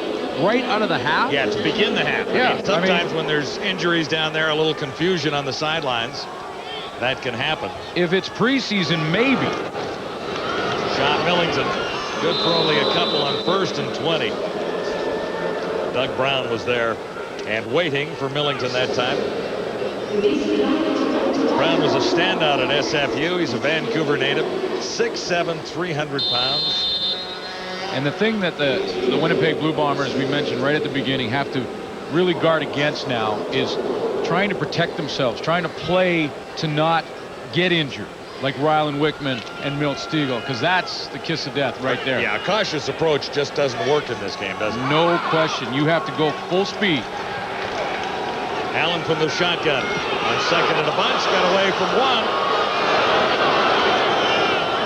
right out of the half. Yeah, to begin the half. Yeah, I mean, sometimes when there's injuries down there, a little confusion on the sidelines, that can happen. If it's preseason, maybe. Sean Millington, good for only a couple on 1st and 20. Doug Brown was there and waiting for Millington that time. Brown was a standout at SFU. He's a Vancouver native, 6'7", 300 pounds. And the thing that the Winnipeg Blue Bombers, we mentioned right at the beginning, have to really guard against now is trying to protect themselves, trying to play to not get injured, like Ryland Wickman and Milt Stiegel, because that's the kiss of death right there. Yeah, a cautious approach just doesn't work in this game, does it? No question. You have to go full speed. Allen from the shotgun on second and a bunch, got away from one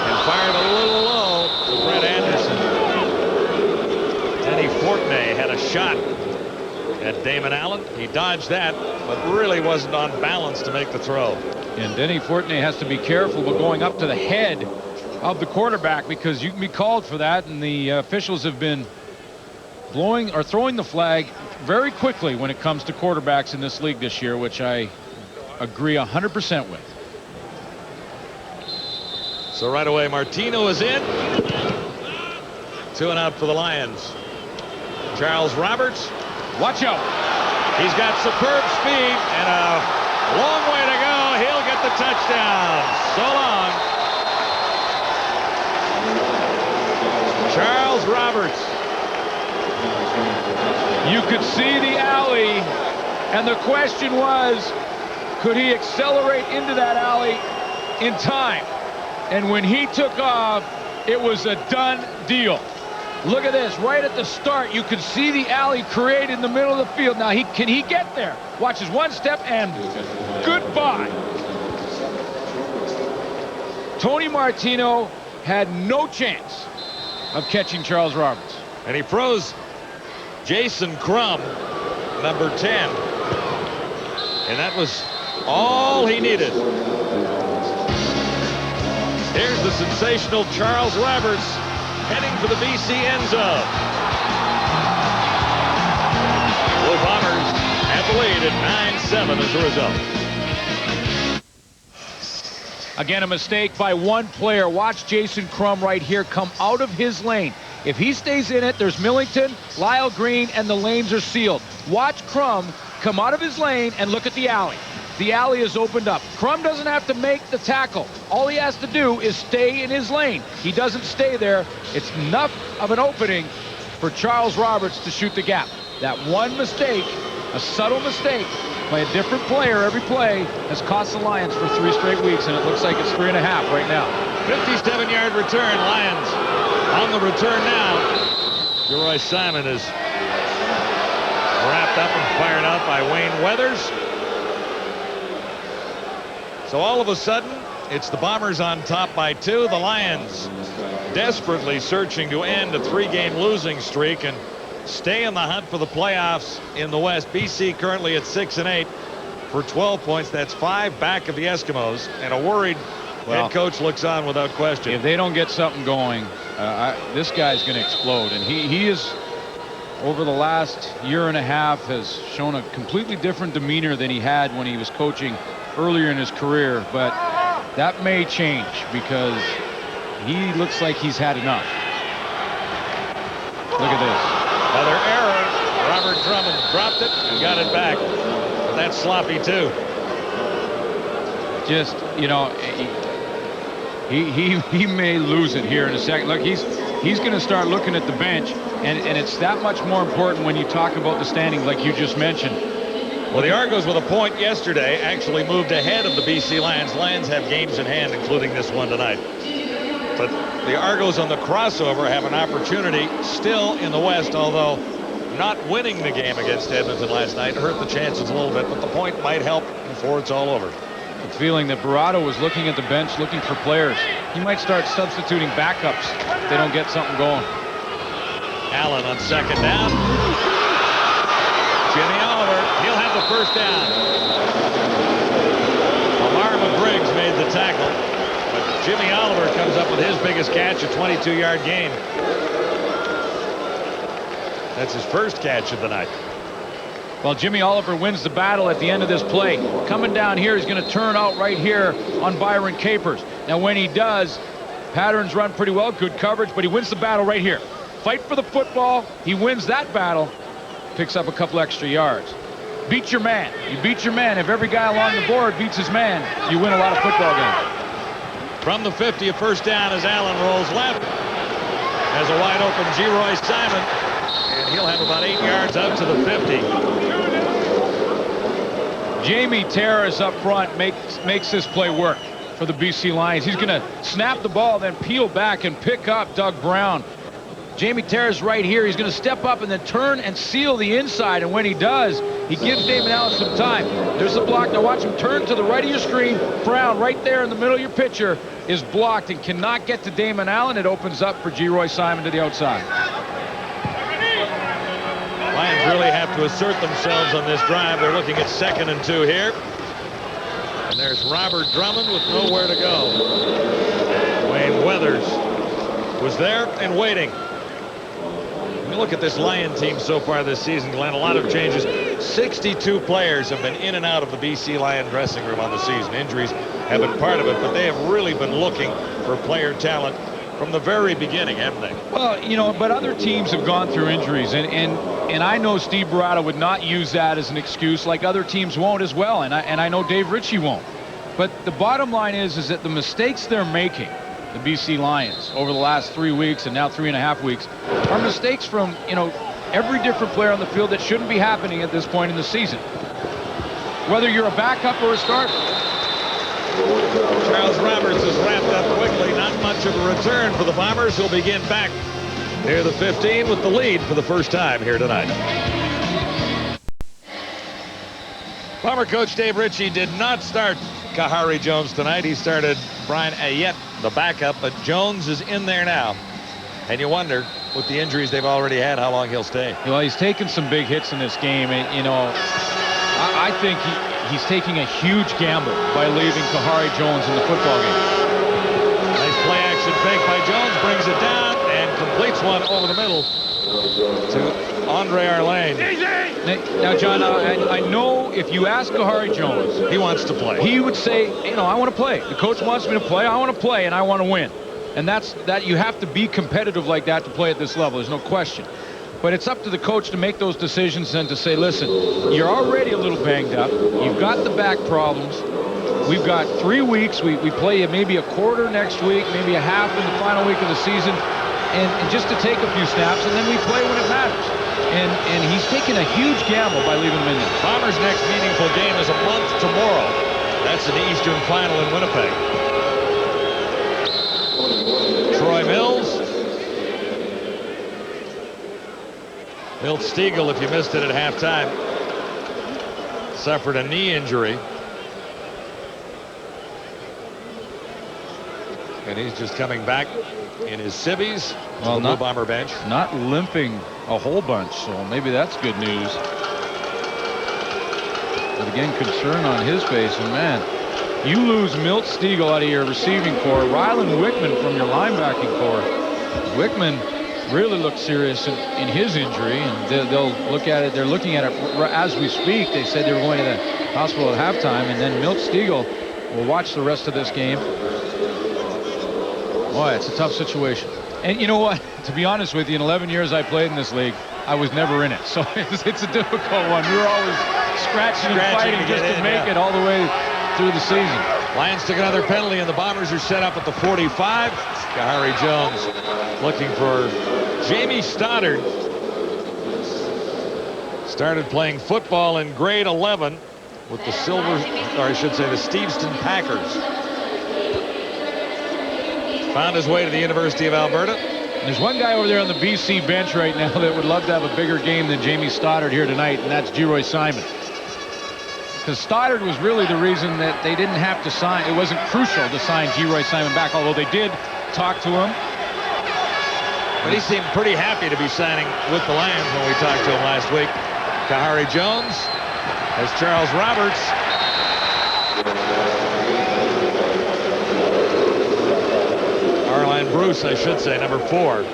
and fired a little low to Brett Anderson. Denny Fortney had a shot at Damon Allen. He dodged that, but really wasn't on balance to make the throw. And Denny Fortney has to be careful with going up to the head of the quarterback, because you can be called for that, and the officials have been blowing or throwing the flag very quickly when it comes to quarterbacks in this league this year, which I agree 100% with. So right away, Martino is in. 2 and out for the Lions. Charles Roberts. Watch out. He's got superb speed and a long way to go. He'll get the touchdown. So long. Charles Roberts. You could see the alley, and the question was, could he accelerate into that alley in time? And when he took off, it was a done deal. Look at this, right at the start, you could see the alley create in the middle of the field. Now, can he get there? Watch his one step and goodbye. Tony Martino had no chance of catching Charles Roberts. And he froze Jason Crum, number 10. And that was all he needed. Here's the sensational Charles Roberts heading for the BC end zone. Blue Bombers have the lead at 9-7 as a result. Again, a mistake by one player. Watch Jason Crum right here come out of his lane. If he stays in it, there's Millington, Lyle Green, and the lanes are sealed. Watch Crum come out of his lane and look at the alley. The alley is opened up. Crum doesn't have to make the tackle. All he has to do is stay in his lane. He doesn't stay there. It's enough of an opening for Charles Roberts to shoot the gap. That one mistake, a subtle mistake by a different player every play, has cost the Lions for 3 straight weeks, and it looks like it's 3.5 right now. 57-yard return. Lions on the return now. Leroy Simon is wrapped up and fired out by Wayne Weathers. So all of a sudden, it's the Bombers on top by 2. The Lions desperately searching to end a 3-game losing streak and stay in the hunt for the playoffs in the West. BC currently at 6-8 for 12 points. That's 5 back of the Eskimos, and a worried head coach looks on without question. If they don't get something going, this guy's going to explode. And he is, over the last year and a half, has shown a completely different demeanor than he had when he was coaching earlier in his career. But that may change because he looks like he's had enough. Look at this. Another error. Robert Drummond dropped it and got it back. But that's sloppy too. Just, you know, he may lose it here in a second. Look, he's going to start looking at the bench, and it's that much more important when you talk about the standings like you just mentioned. Well, the Argos with a point yesterday actually moved ahead of the BC Lions. Lions have games in hand, including this one tonight. But the Argos on the crossover have an opportunity still in the West, although not winning the game against Edmonton last night hurt the chances a little bit, but the point might help before it's all over. The feeling that Barado was looking at the bench, looking for players. He might start substituting backups if they don't get something going. Allen on second down. Jimmy Oliver, he'll have the first down. Lamar McGriggs made the tackle, but Jimmy Oliver comes up with his biggest catch, a 22-yard gain. That's his first catch of the night. Well, Jimmy Oliver wins the battle at the end of this play. Coming down here, he's going to turn out right here on Byron Capers. Now, when he does, patterns run pretty well, good coverage, but he wins the battle right here. Fight for the football. He wins that battle, picks up a couple extra yards. Beat your man. You beat your man. If every guy along the board beats his man, you win a lot of football games. From the 50, a first down as Allen rolls left. Has a wide open Leroy Simon. And he'll have about 8 yards up to the 50. Jamie Terrace up front makes this play work for the BC Lions. He's going to snap the ball, then peel back and pick up Doug Brown. Jamie Terrace right here. He's going to step up and then turn and seal the inside. And when he does, he gives Damon Allen some time. There's the block. Now watch him turn to the right of your screen. Brown right there in the middle of your picture is blocked and cannot get to Damon Allen. It opens up for Leroy Simon to the outside. Lions really have to assert themselves on this drive. They're looking at 2nd and 2 here. And there's Robert Drummond with nowhere to go. Wayne Weathers was there and waiting. When you look at this Lion team so far this season, Glenn, a lot of changes. 62 players have been in and out of the BC Lion dressing room on the season. Injuries have been part of it, but they have really been looking for player talent from the very beginning, haven't they? Well, you know, but other teams have gone through injuries, and I know Steve Barada would not use that as an excuse, like other teams won't as well, and I know Dave Ritchie won't. But the bottom line is that the mistakes they're making, the BC Lions, over the last 3 weeks and now 3.5 weeks, are mistakes from, you know, every different player on the field that shouldn't be happening at this point in the season, whether you're a backup or a starter. Charles Roberts is wrapped up quickly. Not much of a return for the Bombers. He'll begin back near the 15 with the lead for the first time here tonight. Bomber coach Dave Ritchie did not start Kahari Jones tonight. He started Brian Ayette, the backup, but Jones is in there now. And you wonder, with the injuries they've already had, how long he'll stay. Well, he's taken some big hits in this game, and, you know, I think he's taking a huge gamble by leaving Kahari Jones in the football game. Nice play action fake by Jones, brings it down and completes one over the middle to Andre Arlane. Now, John, I know if you ask Kahari Jones, he wants to play. He would say, you know, I want to play. The coach wants me to play. I want to play, and I want to win. And that you have to be competitive like that to play at this level. There's no question. But it's up to the coach to make those decisions and to say, listen, you're already a little banged up. You've got the back problems. We've got 3 weeks. We play maybe a quarter next week, maybe a half in the final week of the season, and just to take a few snaps, and then we play when it matters. And he's taking a huge gamble by leaving him in there. Bombers' next meaningful game is a month tomorrow. That's an Eastern final in Winnipeg. Troy Mills. Milt Stiegel, if you missed it at halftime, suffered a knee injury. And he's just coming back in his civvies to the Blue Bomber bench. Not limping a whole bunch, so maybe that's good news. But again, concern on his face, and man, you lose Milt Stiegel out of your receiving core, Rylan Wickman from your linebacking core. Wickman really looks serious in his injury, and they'll look at it. They're looking at it as we speak. They said they were going to the hospital at halftime, and then Milt Stiegel will watch the rest of this game. Boy, it's a tough situation. And you know what? To be honest with you, in 11 years I played in this league, I was never in it. So it's a difficult one. We were always scratching and fighting just to make it all the way through the season. Lions took another penalty, and the Bombers are set up at the 45. Kahari Jones looking for Jamie Stoddard. Started playing football in grade 11 with the the Steveston Packers. Found his way to the University of Alberta. There's one guy over there on the BC bench right now that would love to have a bigger game than Jamie Stoddard here tonight, and that's Geroy Simon. Because Stoddard was really the reason that they didn't have to sign. It wasn't crucial to sign Geroy Simon back, although they did talk to him. But he seemed pretty happy to be signing with the Lions when we talked to him last week. Kahari Jones as Charles Roberts. Arline Bruce, I should say, number 4.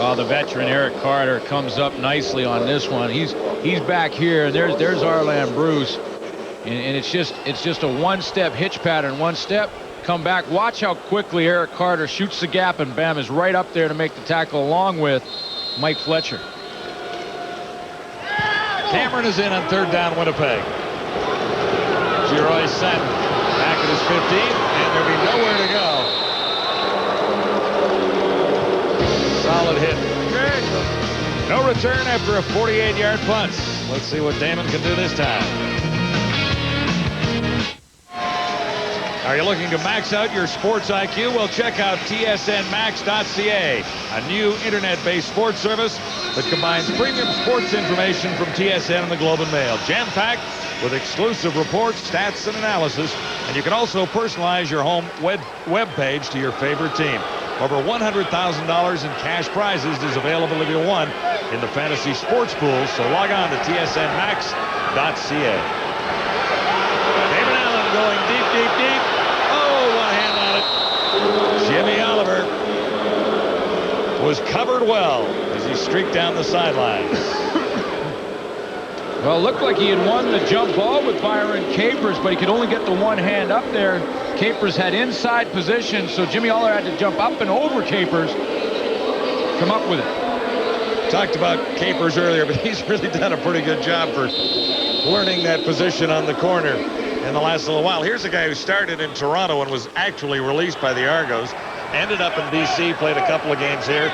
Oh, the veteran Eric Carter comes up nicely on this one. He's back here, and there's Arline Bruce, and it's just a one-step hitch pattern. One step, come back. Watch how quickly Eric Carter shoots the gap, and bam, is right up there to make the tackle along with Mike Fletcher. Cameron is in on third down, Winnipeg. Geroy set back at his 15, and there'll be nowhere to go. Solid hit. No return after a 48-yard punt. Let's see what Damon can do this time. Are you looking to max out your sports IQ? Well, check out tsnmax.ca, a new internet-based sports service that combines premium sports information from TSN and the Globe and Mail, jam-packed with exclusive reports, stats, and analysis. And you can also personalize your home web page to your favorite team. Over $100,000 in cash prizes is available if you won in the fantasy sports pool. So log on to tsnmax.ca. Damon Allen going deep, deep, deep. Oh, one hand on it. Jimmy Oliver was covered well as he streaked down the sidelines. Well, it looked like he had won the jump ball with Byron Capers, but he could only get the one hand up there. Capers had inside position, so Jimmy Aller had to jump up and over Capers, come up with it. Talked about Capers earlier, but he's really done a pretty good job for learning that position on the corner in the last little while. Here's a guy who started in Toronto and was actually released by the Argos, ended up in BC, played a couple of games here,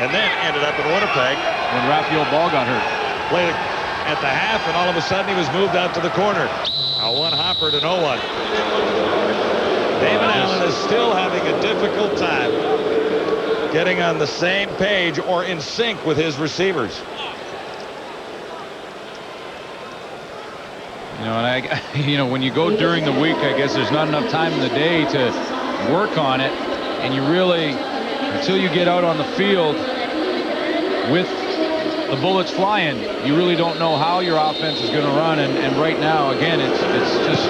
and then ended up in Winnipeg. When Raphael Ball got hurt. Played at the half, and all of a sudden he was moved out to the corner. A one hopper to no one. David Allen is still having a difficult time getting on the same page or in sync with his receivers. You know, and when you go during the week, I guess there's not enough time in the day to work on it, and you really, until you get out on the field with the bullets flying, you really don't know how your offense is going to run. And right now, again, it's just,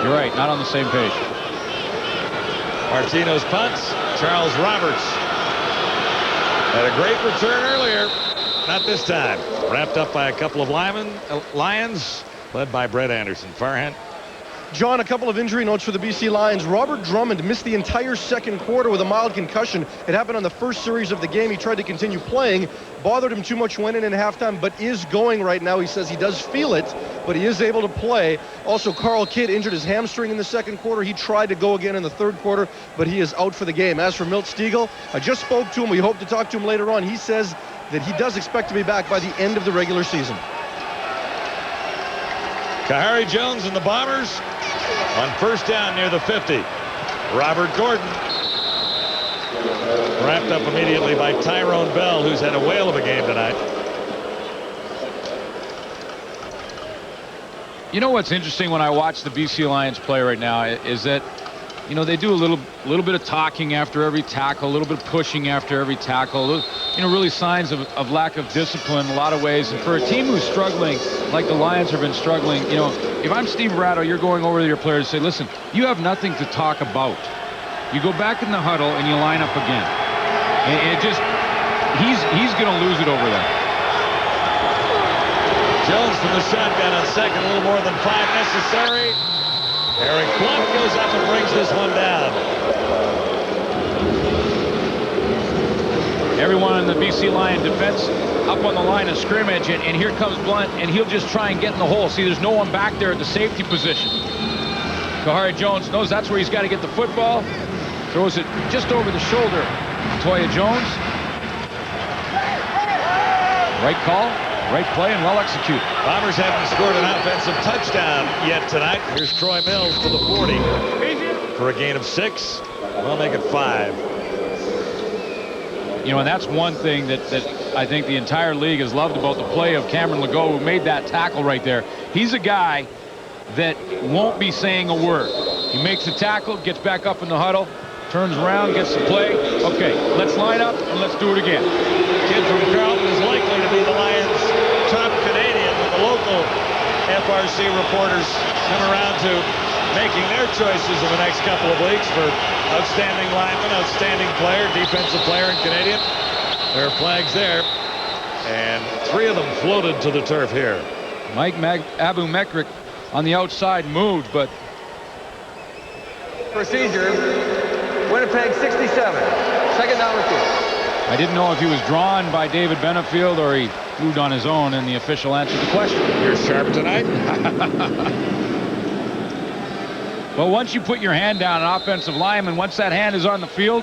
you're right, not on the same page. Martino's punts. Charles Roberts had a great return earlier. Not this time. Wrapped up by a couple of Lions, led by Brett Anderson. Farhan. John, a couple of injury notes for the BC Lions. Robert Drummond missed the entire second quarter with a mild concussion. It happened on the first series of the game. He tried to continue playing. Bothered him too much, went in halftime, but is going right now. He says he does feel it, but he is able to play. Also, Carl Kidd injured his hamstring in the second quarter. He tried to go again in the third quarter, but he is out for the game. As for Milt Stegall, I just spoke to him. We hope to talk to him later on. He says that he does expect to be back by the end of the regular season. Kahari Jones and the Bombers on first down near the 50. Robert Gordon wrapped up immediately by Tyrone Bell, who's had a whale of a game tonight. You know what's interesting when I watch the BC Lions play right now is that, you know, they do a little bit of talking after every tackle, a little bit of pushing after every tackle. You know, really signs of lack of discipline in a lot of ways. And for a team who's struggling, like the Lions have been struggling, you know, if I'm Steve Ratto, you're going over to your players and say, listen, you have nothing to talk about. You go back in the huddle and you line up again. And it just, he's going to lose it over there. Jones from the shotgun on second, a little more than 5 necessary. Eric Blunt goes up and brings this one down. Everyone in the BC Lion defense up on the line of scrimmage, and here comes Blunt, and he'll just try and get in the hole. See, there's no one back there at the safety position. Kahari Jones knows that's where he's got to get the football. Throws it just over the shoulder. Toya Jones. Right call, right play, and well executed. Bombers haven't scored an offensive touchdown yet tonight. Here's Troy Mills to the 40 for a gain of 6. We'll make it 5. You know, and that's one thing that I think the entire league has loved about the play of Cameron Legault, who made that tackle right there. He's a guy that won't be saying a word. He makes the tackle, gets back up in the huddle, turns around, gets the play. Okay, let's line up and let's do it again. Kid from Carlton is likely to be the Lions' top Canadian when the local FRC reporters come around to making their choices in the next couple of weeks for outstanding lineman, outstanding player, defensive player, and Canadian. There are flags there, and 3 of them floated to the turf here. Mike Abu Mekrik on the outside moved, but procedure. Winnipeg 67. Second down and 2. I didn't know if he was drawn by David Benefield or he moved on his own, and the official answered the question. You're sharp tonight. Well, once you put your hand down, an offensive lineman, once that hand is on the field,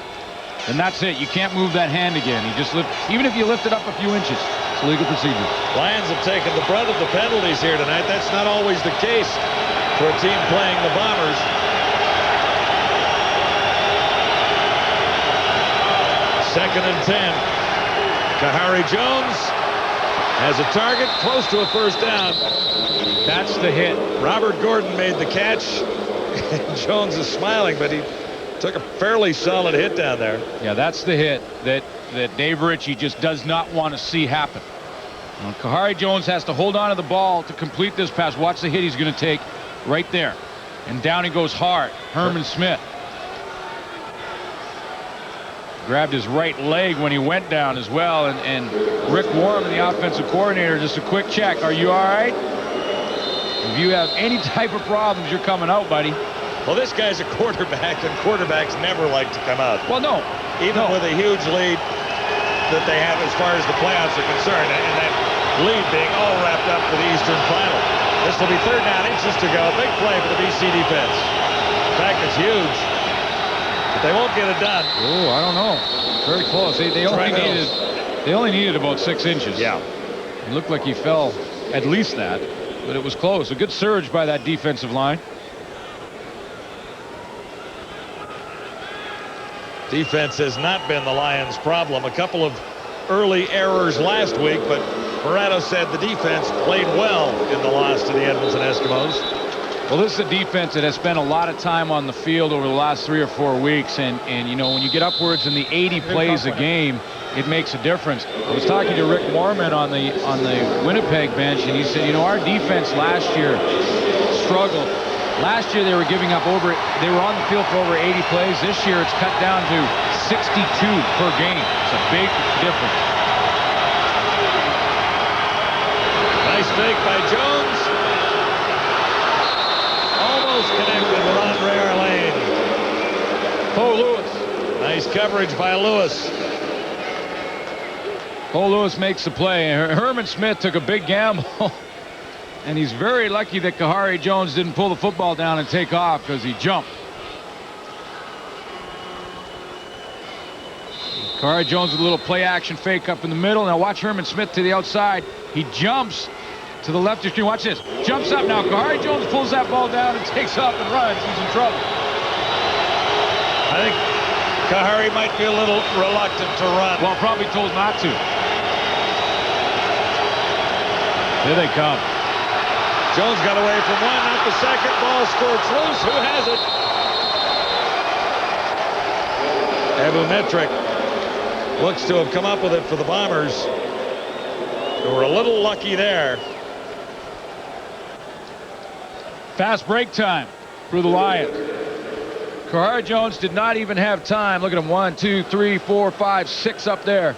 then that's it. You can't move that hand again. You just lift, even if you lift it up a few inches. It's a legal procedure. Lions have taken the brunt of the penalties here tonight. That's not always the case for a team playing the Bombers. Second and 10. Kahari Jones has a target close to a first down. That's the hit. Robert Gordon made the catch. Jones is smiling, but he took a fairly solid hit down there. Yeah, that's the hit that Dave Ritchie just does not want to see happen. Kahari Jones has to hold on to the ball to complete this pass. Watch the hit he's going to take right there. And down he goes hard. Herman Smith grabbed his right leg when he went down as well. And Rick Warren, the offensive coordinator, just a quick check. Are you all right? If you have any type of problems, you're coming out, buddy. Well, this guy's a quarterback, and quarterbacks never like to come out. Well, no. Even with a huge lead that they have as far as the playoffs are concerned, and that lead being all wrapped up for the Eastern Final. This will be 3rd down, inches to go. Big play for the BC defense. In fact, it's huge. But they won't get it done. Oh, I don't know. Very close. They only needed about 6 inches. Yeah. It looked like he fell at least that, but it was close. A good surge by that defensive line. Defense has not been the Lions' problem. A couple of early errors last week, but Moretto said the defense played well in the loss to the Edmonton Eskimos. Well, this is a defense that has spent a lot of time on the field over the last 3 or 4 weeks, and you know, when you get upwards in the 80 plays a game, it makes a difference. I was talking to Rick Mormon on the Winnipeg bench, and he said, you know, our defense last year struggled. Last year they were giving up they were on the field for over 80 plays. This year it's cut down to 62 per game. It's a big difference. Nice fake by Jones. Almost connected with Andre Arlane. Bo Lewis. Nice coverage by Lewis. Bo Lewis makes the play. Herman Smith took a big gamble. And he's very lucky that Kahari Jones didn't pull the football down and take off because he jumped. Kahari Jones with a little play action fake up in the middle. Now watch Herman Smith to the outside. He jumps to the left of the screen. Watch this. Jumps up now. Kahari Jones pulls that ball down and takes off and runs. He's in trouble. I think Kahari might be a little reluctant to run. Well, probably told not to. Here they come. Jones got away from one, not the second. Ball squirts loose. Who has it? Ebumetric looks to have come up with it for the Bombers, who were a little lucky there. Fast break time for the Lions. Kahari Jones did not even have time. Look at him. 1, 2, 3, 4, 5, 6 up there.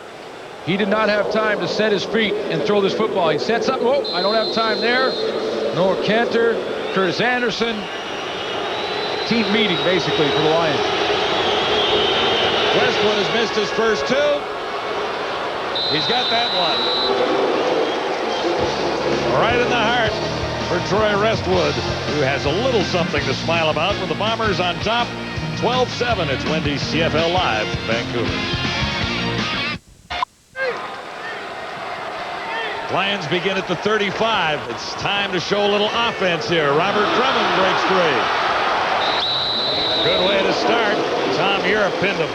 He did not have time to set his feet and throw this football. He sets up. Oh, I don't have time there. Noah Cantor, Curtis Anderson. Team meeting, basically, for the Lions. Westwood has missed his first 2. He's got that one. Right in the heart for Troy Westwood, who has a little something to smile about with the Bombers on top. 12-7. It's Wendy's CFL Live, Vancouver. Lions begin at the 35. It's time to show a little offense here. Robert Drummond breaks free. Good way to start. Tom Europe pinned him.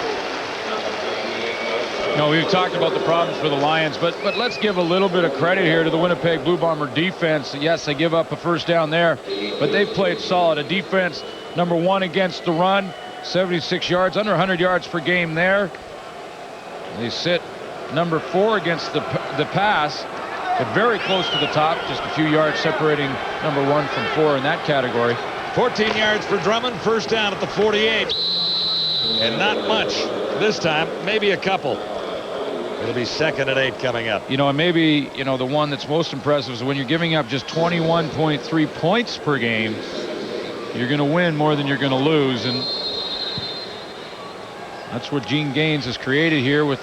No, we've talked about the problems for the Lions, but let's give a little bit of credit here to the Winnipeg Blue Bomber defense. Yes, they give up a first down there, but they've played solid. A defense number 1 against the run, 76 yards, under 100 yards per game there. They sit number 4 against the pass, but very close to the top, just a few yards separating number 1 from 4 in that category. 14 yards for Drummond, first down at the 48. And not much this time, maybe a couple. It'll be 2nd and 8 coming up. You know, and maybe, you know, the one that's most impressive is when you're giving up just 21.3 points per game, you're going to win more than you're going to lose. And that's what Gene Gaines has created here with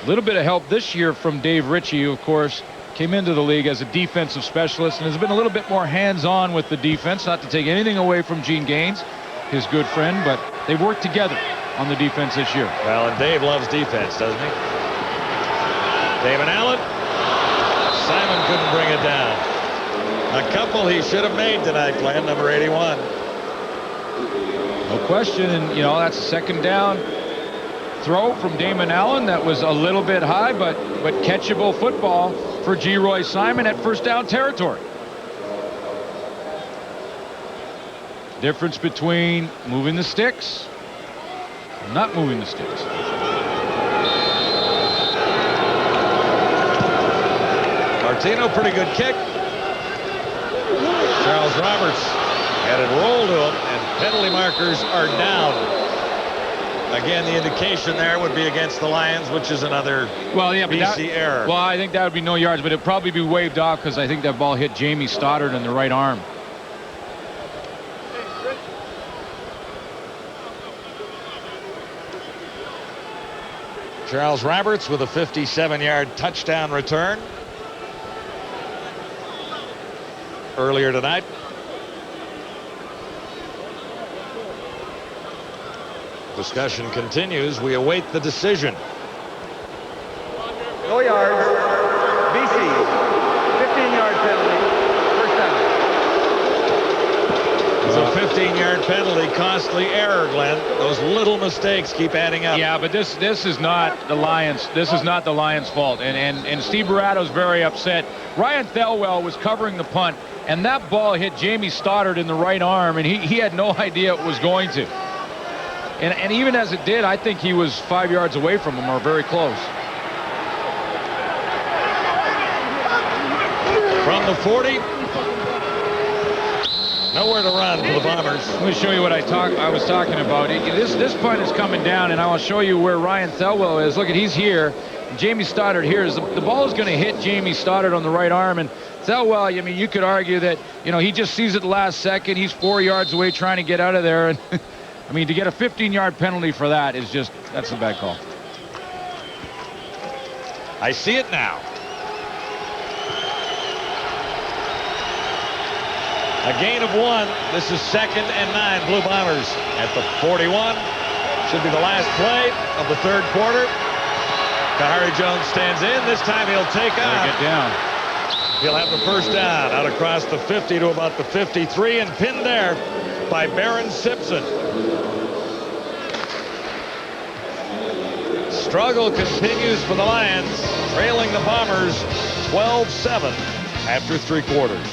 a little bit of help this year from Dave Ritchie, who, of course, came into the league as a defensive specialist and has been a little bit more hands-on with the defense. Not to take anything away from Gene Gaines, his good friend, but they've worked together on the defense this year. Well, and Dave loves defense, doesn't he? Damon Allen. Simon couldn't bring it down. A couple he should have made tonight, playing number 81. No question, and you know, that's a 2nd down throw from Damon Allen that was a little bit high, but catchable football for G. Roy Simon at first down territory. Difference between moving the sticks and not moving the sticks. Martino, pretty good kick. Charles Roberts had it rolled to him, and penalty markers are down. Again, the indication there would be against the Lions, which is another BC error. Well, I think that would be no yards, but it'd probably be waved off because I think that ball hit Jamie Stoddard in the right arm. Charles Roberts with a 57-yard touchdown return earlier tonight. Discussion continues. We await the decision. No yards. BC. 15-yard penalty. First down. It's a 15-yard penalty. Costly error, Glenn. Those little mistakes keep adding up. Yeah, but this is not the Lions. This is not the Lions' fault. And Steve Barato's very upset. Ryan Thelwell was covering the punt, and that ball hit Jamie Stoddard in the right arm, and he had no idea it was going to. And even as it did, I think he was 5 yards away from him or very close. From the 40. Nowhere to run for the Bombers. Let me show you what I was talking about. This punt is coming down, and I will show you where Ryan Thelwell is. Look at, he's here. Jamie Stoddard here. The ball is going to hit Jamie Stoddard on the right arm, and Thelwell, I mean, you could argue that, he just sees it the last second. He's 4 yards away trying to get out of there, and I mean, to get a 15-yard penalty for that is just, that's a bad call. I see it now. A gain of 1. This is 2nd and 9. Blue Bombers at the 41. Should be the last play of the third quarter. Kahari Jones stands in. This time he'll take off. Get down. He'll have the first down out across the 50 to about the 53 and pinned there by Baron Simpson. Struggle continues for the Lions, trailing the Bombers 12-7 after 3 quarters.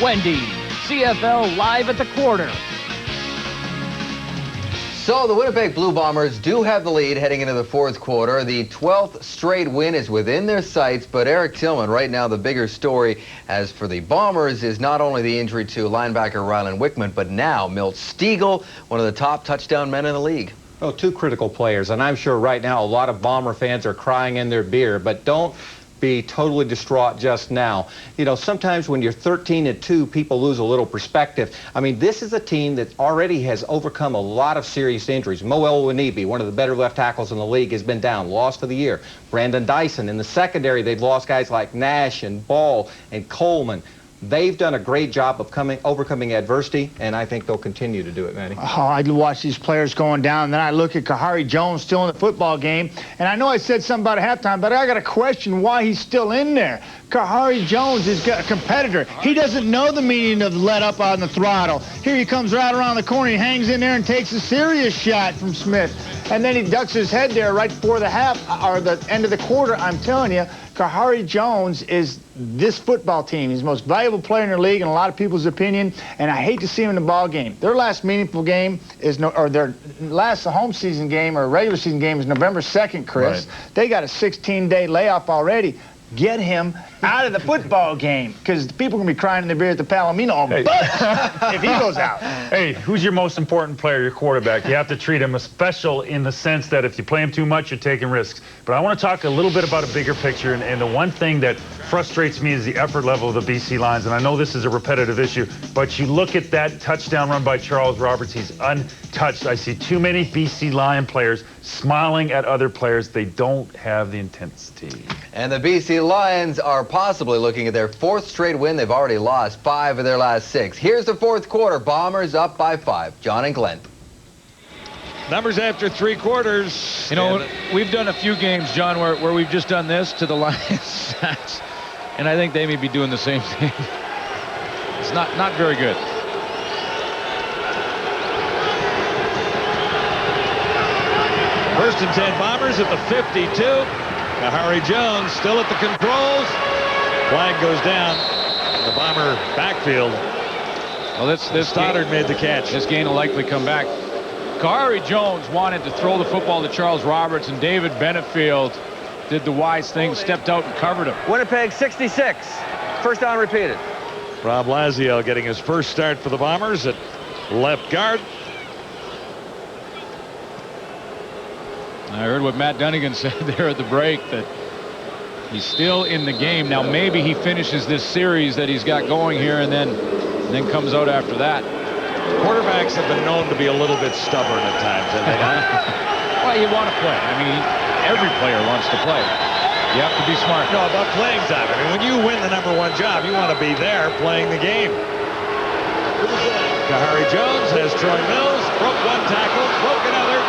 Wendy, CFL live at the quarter. So the Winnipeg Blue Bombers do have the lead heading into the fourth quarter. The 12th straight win is within their sights, but Eric Tillman, right now the bigger story as for the Bombers is not only the injury to linebacker Rylan Wickman, but now Milt Stiegel, one of the top touchdown men in the league. Oh, 2 critical players, and I'm sure right now a lot of Bomber fans are crying in their beer, but don't be totally distraught just now. Sometimes when you're 13-2, people lose a little perspective. I mean, this is a team that already has overcome a lot of serious injuries. Mo Elwanibi, one of the better left tackles in the league, has been down, lost for the year. Brandon Dyson. In the secondary, they've lost guys like Nash and Ball and Coleman. They've done a great job of overcoming adversity, and I think they'll continue to do it, Manny. Oh, I watch these players going down, and then I look at Kahari Jones still in the football game, and I know I said something about halftime, but I got to question why he's still in there. Kahari Jones is a competitor. He doesn't know the meaning of let up on the throttle. Here he comes right around the corner. He hangs in there and takes a serious shot from Smith. And then he ducks his head there right before the half, or the end of the quarter. I'm telling you, Kahari Jones is this football team. He's the most valuable player in the league in a lot of people's opinion, and I hate to see him in the ball game. Their last meaningful game is their last home season game or regular season game is November 2nd, Chris. Right. They got a 16-day layoff already. Get him out of the football game, because people are going to be crying in their beer at the Palomino, hey. But if he goes out. Hey, who's your most important player, your quarterback? You have to treat him special in the sense that if you play him too much, you're taking risks. But I want to talk a little bit about a bigger picture, and the one thing that frustrates me is the effort level of the BC Lions, and I know this is a repetitive issue, but you look at that touchdown run by Charles Roberts, he's untouched. I see too many BC Lion players smiling at other players. They don't have the intensity. And the BC Lions are possibly looking at their 4th straight win. They've already lost 5 of their last 6. Here's the fourth quarter. Bombers up by 5. John and Glenn. Numbers after 3 quarters. We've done a few games, John, where we've just done this to the Lions. And I think they may be doing the same thing. It's not very good. First and 10 Bombers at the 52. Kahari Jones still at the controls. Flag goes down. The Bomber backfield. Well, this Stoddard made the catch. This gain will likely come back. Kahari Jones wanted to throw the football to Charles Roberts, and David Benefield did the wise thing, stepped out and covered him. Winnipeg 66. First down repeated. Rob Lazio getting his first start for the Bombers at left guard. I heard what Matt Dunnigan said there at the break, that he's still in the game. Now maybe he finishes this series that he's got going here and then comes out after that. Quarterbacks have been known to be a little bit stubborn at times, have they not? Well, you want to play. I mean, every player wants to play. You have to be smart. No, about playing time. I mean, when you win the #1 job, you want to be there playing the game. Kahari Jones has Troy Mills. Broke one tackle, broke another.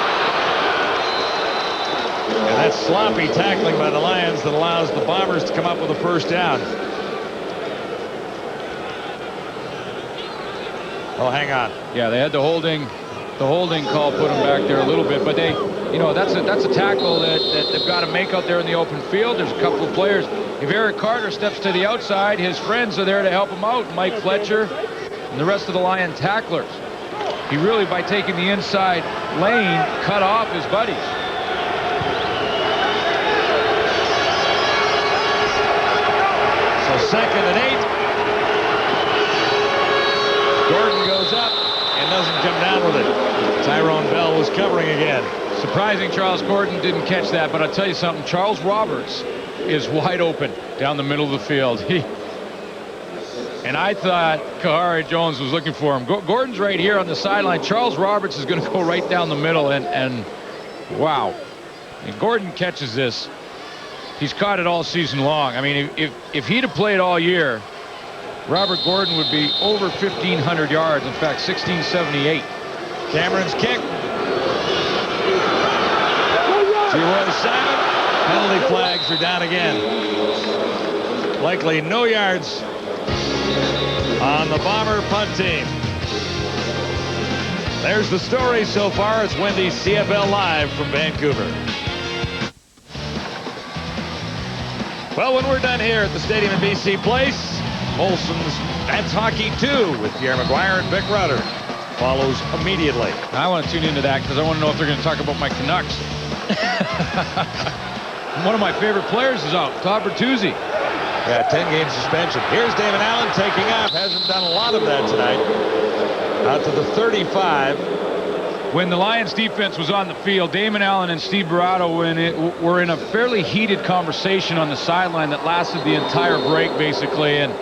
And that's sloppy tackling by the Lions that allows the Bombers to come up with a first down. Oh, hang on. Yeah, they had the holding call put them back there a little bit, but they, you know, that's a tackle that they've got to make out there in the open field. There's a couple of players. If Eric Carter steps to the outside, his friends are there to help him out. Mike Fletcher and the rest of the Lion tacklers. He really, by taking the inside lane, cut off his buddies. So 2nd and 8. Gordon goes up and doesn't come down with it. Tyrone Bell was covering again. Surprising Charles Gordon didn't catch that, but I'll tell you something. Charles Roberts is wide open down the middle of the field. And I thought Kahari Jones was looking for him. Gordon's right here on the sideline. Charles Roberts is going to go right down the middle, and wow. And Gordon catches this. He's caught it all season long. I mean, if he'd have played all year, Robert Gordon would be over 1,500 yards. In fact, 1,678. Cameron's kick. Leroy Simon. Penalty flags are down again. Likely no yards on the Bomber punt team. There's the story so far. It's Wendy's CFL Live from Vancouver. Well, when we're done here at the stadium in BC Place, Molson's That's Hockey 2 with Pierre McGuire and Vic Rutter follows immediately. I want to tune into that because I want to know if they're going to talk about my Canucks. One of my favorite players is out, Todd Bertuzzi. Yeah, 10-game suspension. Here's Damon Allen taking off. Hasn't done a lot of that tonight. Out to the 35. When the Lions defense was on the field, Damon Allen and Steve Barato were in a fairly heated conversation on the sideline that lasted the entire break, basically. And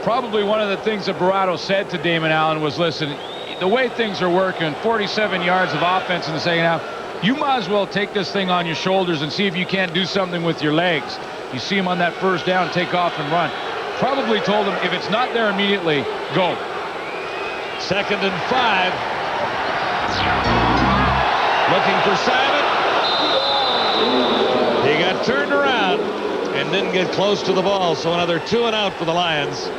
probably one of the things that Barato said to Damon Allen was, listen, the way things are working, 47 yards of offense in the second half, you might as well take this thing on your shoulders and see if you can't do something with your legs. You see him on that first down, take off and run. Probably told him, if it's not there immediately, go. 2nd and 5. Looking for Simon. He got turned around and didn't get close to the ball, so another 2 and out for the Lions.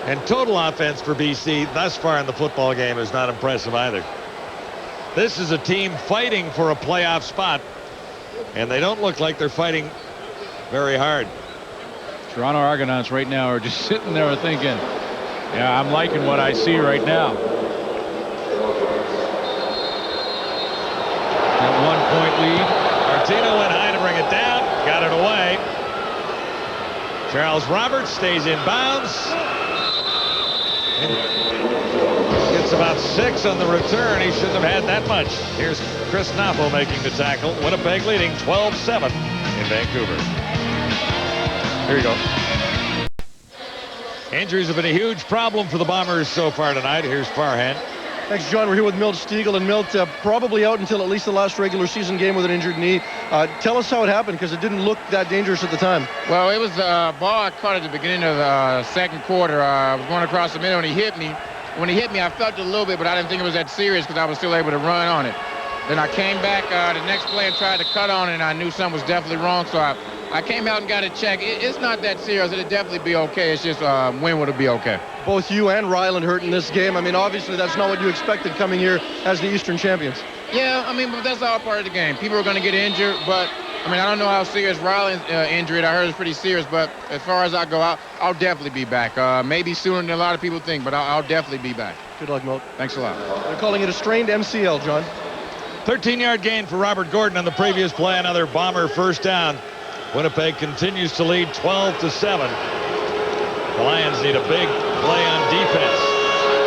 And total offense for BC thus far in the football game is not impressive either. This is a team fighting for a playoff spot, and they don't look like they're fighting very hard. Toronto Argonauts right now are just sitting there thinking, yeah, I'm liking what I see right now. That 1-point lead. Martino went high to bring it down. Got it away. Charles Roberts stays in bounds. Gets about 6 on the return. He shouldn't have had that much. Here's Chris Napo making the tackle. Winnipeg leading 12-7 in Vancouver. Here you go. Injuries have been a huge problem for the Bombers so far tonight. Here's Farhan. Thanks, John. We're here with Milt Stiegel, and Milt probably out until at least the last regular season game with an injured knee. Tell us how it happened, because it didn't look that dangerous at the time. Well, it was the ball I caught at the beginning of the second quarter. I was going across the middle, and he hit me. When he hit me, I felt it a little bit, but I didn't think it was that serious because I was still able to run on it. Then I came back the next play and tried to cut on it, and I knew something was definitely wrong, so I came out and got it checked. It's not that serious. It'll definitely be okay. It's just when would it be okay? Both you and Ryland hurt in this game. I mean, obviously, that's not what you expected coming here as the Eastern champions. Yeah, I mean, but that's all part of the game. People are going to get injured, but, I mean, I don't know how serious Ryland's injured. I heard it's pretty serious, but as far as I go out, I'll definitely be back. Maybe sooner than a lot of people think, but I'll definitely be back. Good luck, Milt. Thanks a lot. They're calling it a strained MCL, John. 13-yard gain for Robert Gordon on the previous play. Another Bomber first down. Winnipeg continues to lead 12-7. The Lions need a big play on defense.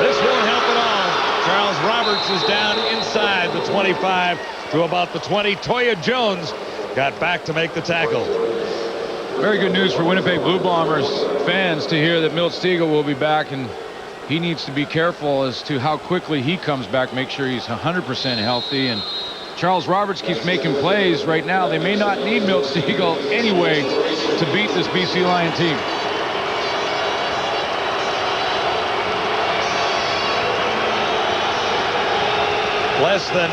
This won't help at all. Charles Roberts is down inside the 25 to about the 20. Toya Jones got back to make the tackle. Very good news for Winnipeg Blue Bombers fans to hear that Milt Stiegel will be back, and he needs to be careful as to how quickly he comes back, make sure he's 100% healthy. And Charles Roberts keeps making plays right now. They may not need Milt Stegall anyway to beat this BC Lion team. Less than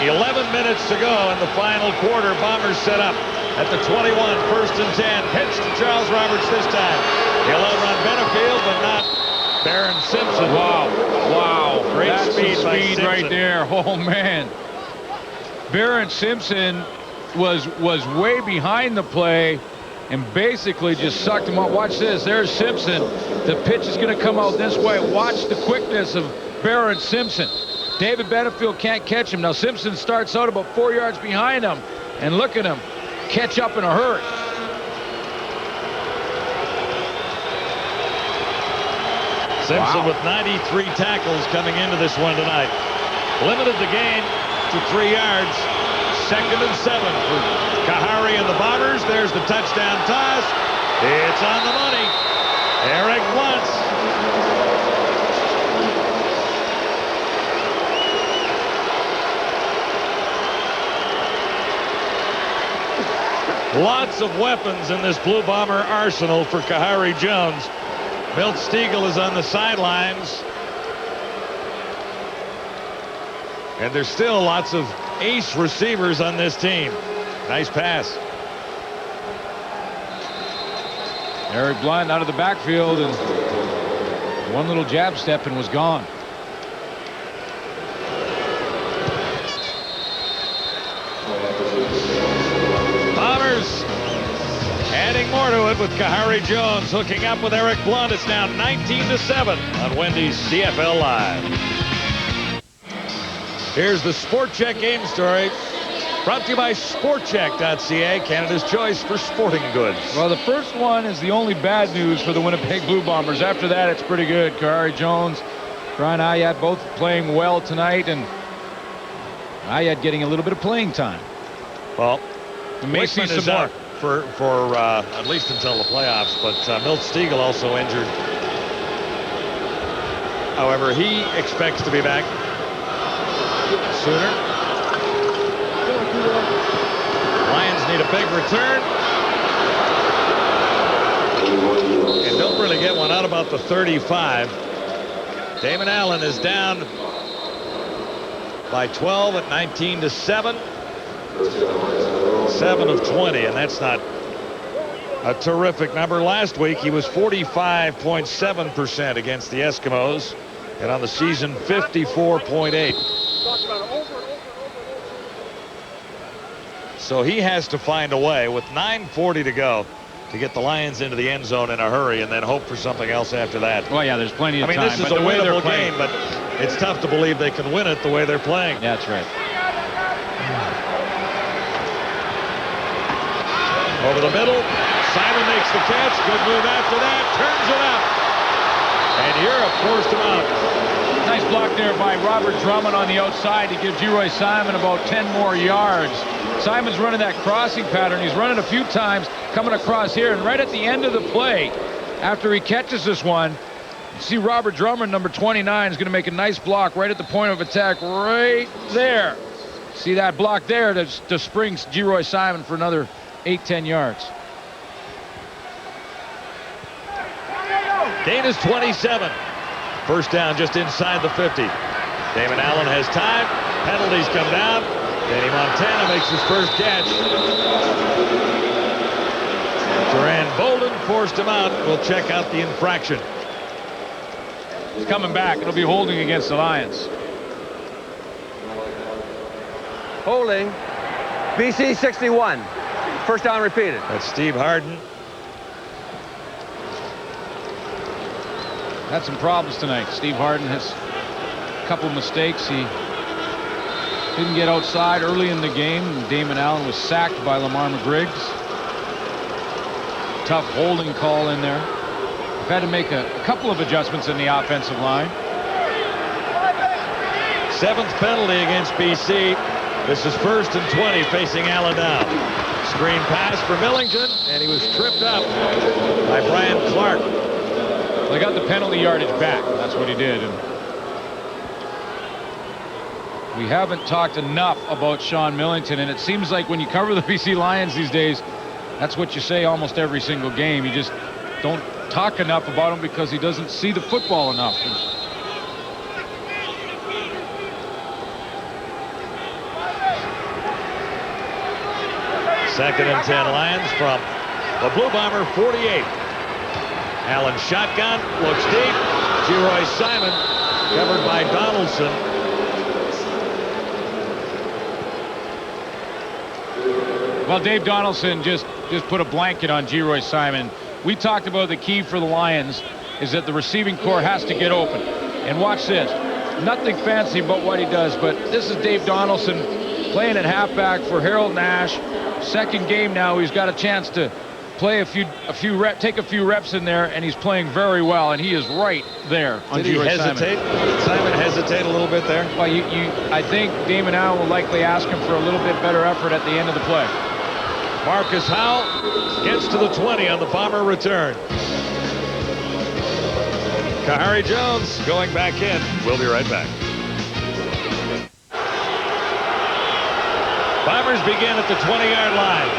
11 minutes to go in the final quarter. Bombers set up at the 21, 1st and 10. Pitch to Charles Roberts this time. He'll outrun Benefield, but not Barron Simpson. Wow. Wow. Great That's speed some by speed Simpson. right there. Oh, man. Barron Simpson was way behind the play and basically just sucked him up. Watch this. There's Simpson. The pitch is going to come out this way. Watch the quickness of Barron Simpson. David Benefield can't catch him. Now Simpson starts out about 4 yards behind him, and look at him catch up in a hurry. Simpson with 93 tackles coming into this one tonight. Limited the gain to 3 yards. 2nd and 7 for Kahari and the Bombers. There's the touchdown toss. It's on the money. Eric Blunt. Lots of weapons in this Blue Bomber arsenal for Kahari Jones. Milt Stegall is on the sidelines. And there's still lots of ace receivers on this team. Nice pass. Eric Blunt out of the backfield, and one little jab step and was gone. Bombers adding more to it with Kahari Jones hooking up with Eric Blunt. It's now 19-7 on Wendy's CFL Live. Here's the Sport Check game story, brought to you by SportCheck.ca, Canada's choice for sporting goods. Well, the first one is the only bad news for the Winnipeg Blue Bombers. After that, it's pretty good. Kahari Jones, Brian Ayat both playing well tonight, and Ayat getting a little bit of playing time. Well, we may see some more. Out for at least until the playoffs, but Milt Stegall also injured. However, he expects to be back sooner. Lions need a big return. And don't really get one out about the 35. Damon Allen is down by 12 at 19-7. 7 of 20, and that's not a terrific number. Last week he was 45.7% against the Eskimos, and on the season 54.8. So he has to find a way with 9:40 to go to get the Lions into the end zone in a hurry and then hope for something else after that. Well, yeah, there's plenty of time. This is a winnable game, but it's tough to believe they can win it the way they're playing. Yeah, that's right. Over the middle, Simon makes the catch. Good move after that, turns it up. And Europe forced him out. Nice block there by Robert Drummond on the outside to give Geroy Simon about 10 more yards. Simon's running that crossing pattern. He's running a few times, coming across here, and right at the end of the play, after he catches this one, you see Robert Drummond, number 29, is going to make a nice block right at the point of attack right there. See that block there to spring Geroy Simon for another 8-10 yards. Gain is 27. First down just inside the 50. Damon Allen has time. Penalties come down. Danny Montana makes his first catch. Duran Bolden forced him out. We'll check out the infraction. He's coming back. It'll be holding against the Lions. Holding. BC 61. First down repeated. That's Steve Harden. Had some problems tonight. Steve Harden has a couple mistakes. He didn't get outside early in the game. Damon Allen was sacked by Lamar McGriggs. Tough holding call in there. We've had to make a couple of adjustments in the offensive line. 7th penalty against BC. This is 1st and 20 facing Allen now. Screen pass for Millington, and he was tripped up by Brian Clark. They got the penalty yardage back. That's what he did. And we haven't talked enough about Sean Millington, and it seems like when you cover the BC Lions these days, that's what you say almost every single game. You just don't talk enough about him because he doesn't see the football enough. Second and 10 Lions from the Blue Bomber 48. Allen shotgun, looks deep. Geroy Simon covered by Donaldson. Well, Dave Donaldson just put a blanket on Geroy Simon. We talked about the key for the Lions is that the receiving corps has to get open. And watch this. Nothing fancy about what he does, but this is Dave Donaldson playing at halfback for Harold Nash. Second game now, he's got a chance to play take a few reps in there, and he's playing very well, and he is right there on Did he hesitate? Did Simon hesitate a little bit there? Well, I think Damon Allen will likely ask him for a little bit better effort at the end of the play. Marcus Howell gets to the 20 on the Bomber return. Kahari Jones going back in. We'll be right back. Bombers begin at the 20-yard line.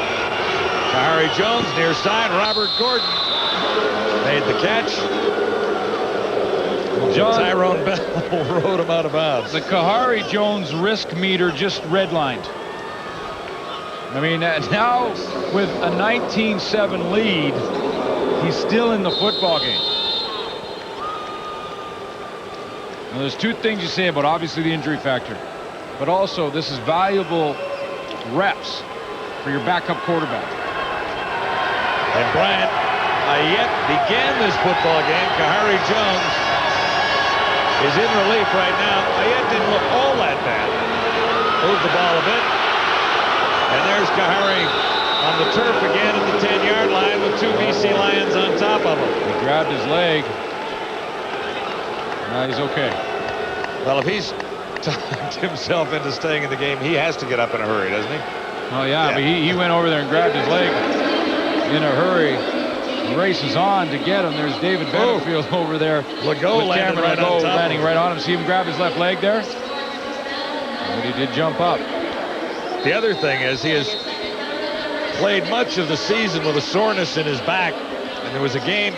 Kahari Jones near side. Robert Gordon made the catch. John, Tyrone Bell rode him out of bounds. The Kahari Jones risk meter just redlined. I mean, now with a 19-7 lead, he's still in the football game. Now, there's two things you say about obviously the injury factor, but also this is valuable reps for your backup quarterback. And Bryant Ayette began this football game. Kahari Jones is in relief right now. Ayette didn't look all that bad. Moved the ball a bit. And there's Kahari on the turf again at the 10-yard line with two BC Lions on top of him. He grabbed his leg. Now he's okay. Well, if he's talked himself into staying in the game, he has to get up in a hurry, doesn't he? Oh, yeah. But he went over there and grabbed his leg in a hurry. The race is on to get him. There's David Benefield over there. Legault landing right on top. Landing right on him. See him grab his left leg there? But he did jump up. The other thing is he has played much of the season with a soreness in his back. And there was a game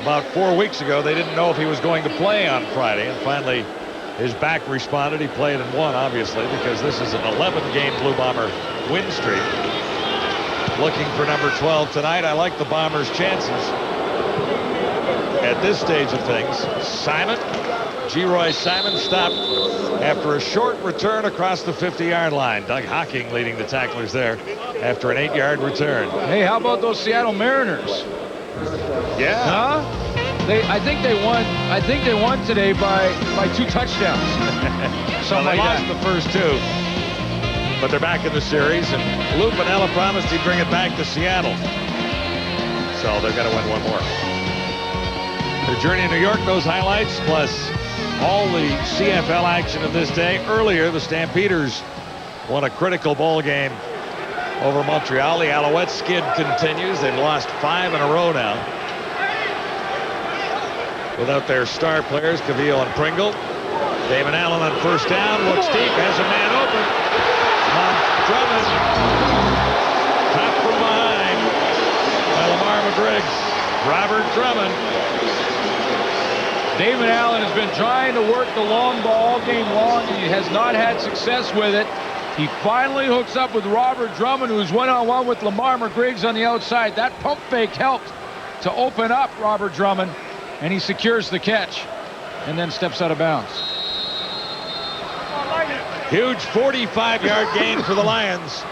about 4 weeks ago. They didn't know if he was going to play on Friday. And finally, his back responded. He played and won, obviously, because this is an 11-game Blue Bomber win streak. Looking for number 12 tonight. I like the Bombers' chances at this stage of things. Simon, Geroy Simon stopped after a short return across the 50-yard line. Doug Hocking leading the tacklers there after an 8-yard return. Hey, how about those Seattle Mariners? Yeah. Huh? I think they won. I think they won today by 2 touchdowns. So they lost the first 2, but they're back in the series. And Lou Piniella promised he'd bring it back to Seattle. So they're going to win one more. Their journey in New York, those highlights, plus all the CFL action of this day. Earlier, the Stampeders won a critical ball game over Montreal. The Alouette skid continues. They've lost 5 in a row now without their star players, Cavillo and Pringle. Damon Allen on first down, looks deep, has a man open. Drummond, top from behind by Lamar McGriggs. Robert Drummond. Damon Allen has been trying to work the long ball all game long. He has not had success with it. He finally hooks up with Robert Drummond, who's one-on-one with Lamar McGriggs on the outside. That pump fake helped to open up Robert Drummond, and he secures the catch and then steps out of bounds. Huge 45-yard gain for the Lions,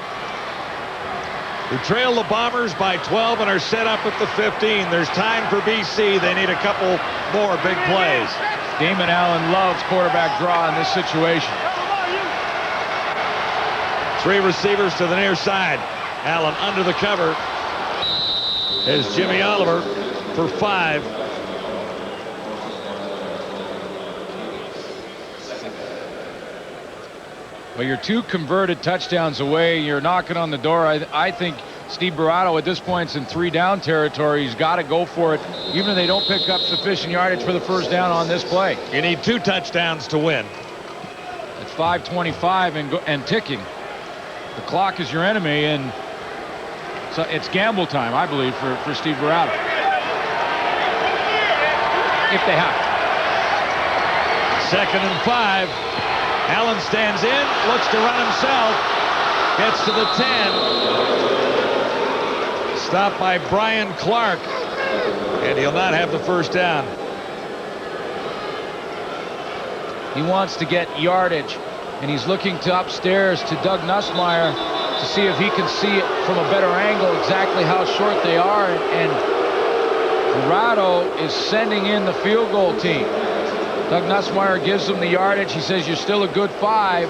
who trail the Bombers by 12 and are set up at the 15. There's time for BC. They need a couple more big plays. Damon Allen loves quarterback draw in this situation. 3 receivers to the near side. Allen under the cover is Jimmy Oliver for 5. Well, you're 2 converted touchdowns away. You're knocking on the door. I think Steve Barato at this point is in 3-down territory. He's got to go for it, even if they don't pick up sufficient yardage for the first down on this play. You need 2 touchdowns to win. It's 5:25 and ticking. The clock is your enemy, and so it's gamble time, I believe, for Steve Barato. If they have to. 2nd and 5. Allen stands in, looks to run himself, gets to the 10. Stopped by Brian Clark, and he'll not have the first down. He wants to get yardage, and he's looking to upstairs to Doug Nussmeier to see if he can see it from a better angle exactly how short they are, and Barato is sending in the field goal team. Doug Nussmeier gives them the yardage. He says, you're still a good 5.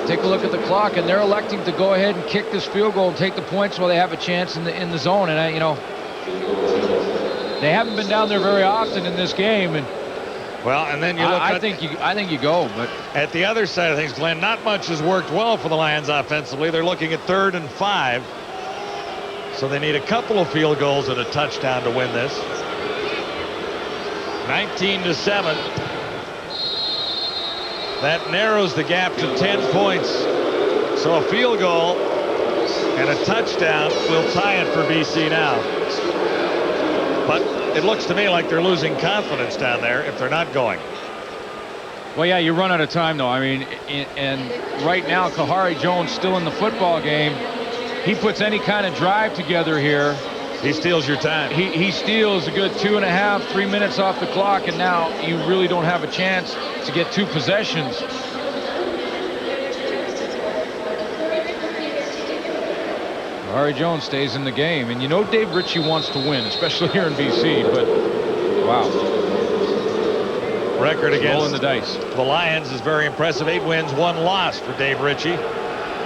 Take a look at the clock, and they're electing to go ahead and kick this field goal and take the points while they have a chance in the zone. And you know, they haven't been down there very often in this game. And well, and then you look. I think you go, but at the other side of things, Glenn, not much has worked well for the Lions offensively. They're looking at 3rd and 5, so they need a couple of field goals and a touchdown to win this. 19-7. That narrows the gap to 10 points. So a field goal and a touchdown will tie it for BC now. But it looks to me like they're losing confidence down there if they're not going. Well, yeah, you run out of time, though. I mean, and right now, Kahari Jones still in the football game. He puts any kind of drive together here. He steals your time. He steals a good 2.5, 3 minutes off the clock, and now you really don't have a chance to get 2 possessions. Kahari Jones stays in the game, and you know Dave Ritchie wants to win, especially here in BC, but wow. Record against rolling the dice. The Lions is very impressive. 8 wins, 1 loss for Dave Ritchie.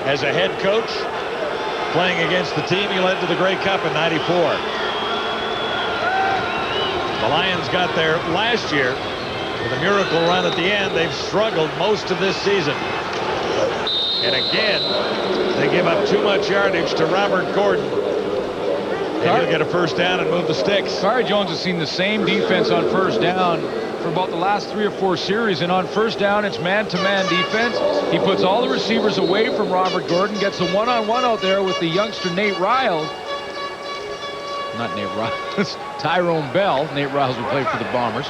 As a head coach, playing against the team he led to the Grey Cup in '94. The Lions got there last year with a miracle run at the end. They've struggled most of this season. And again, they give up too much yardage to Robert Gordon. And he'll get a first down and move the sticks. Kahari Jones has seen the same defense on first down for about the last 3 or 4 series, and on first down it's man-to-man defense. He puts all the receivers away from Robert Gordon, gets a one-on-one out there with the youngster Nate Riles. Not Nate Riles, Tyrone Bell. Nate Riles will play for the Bombers.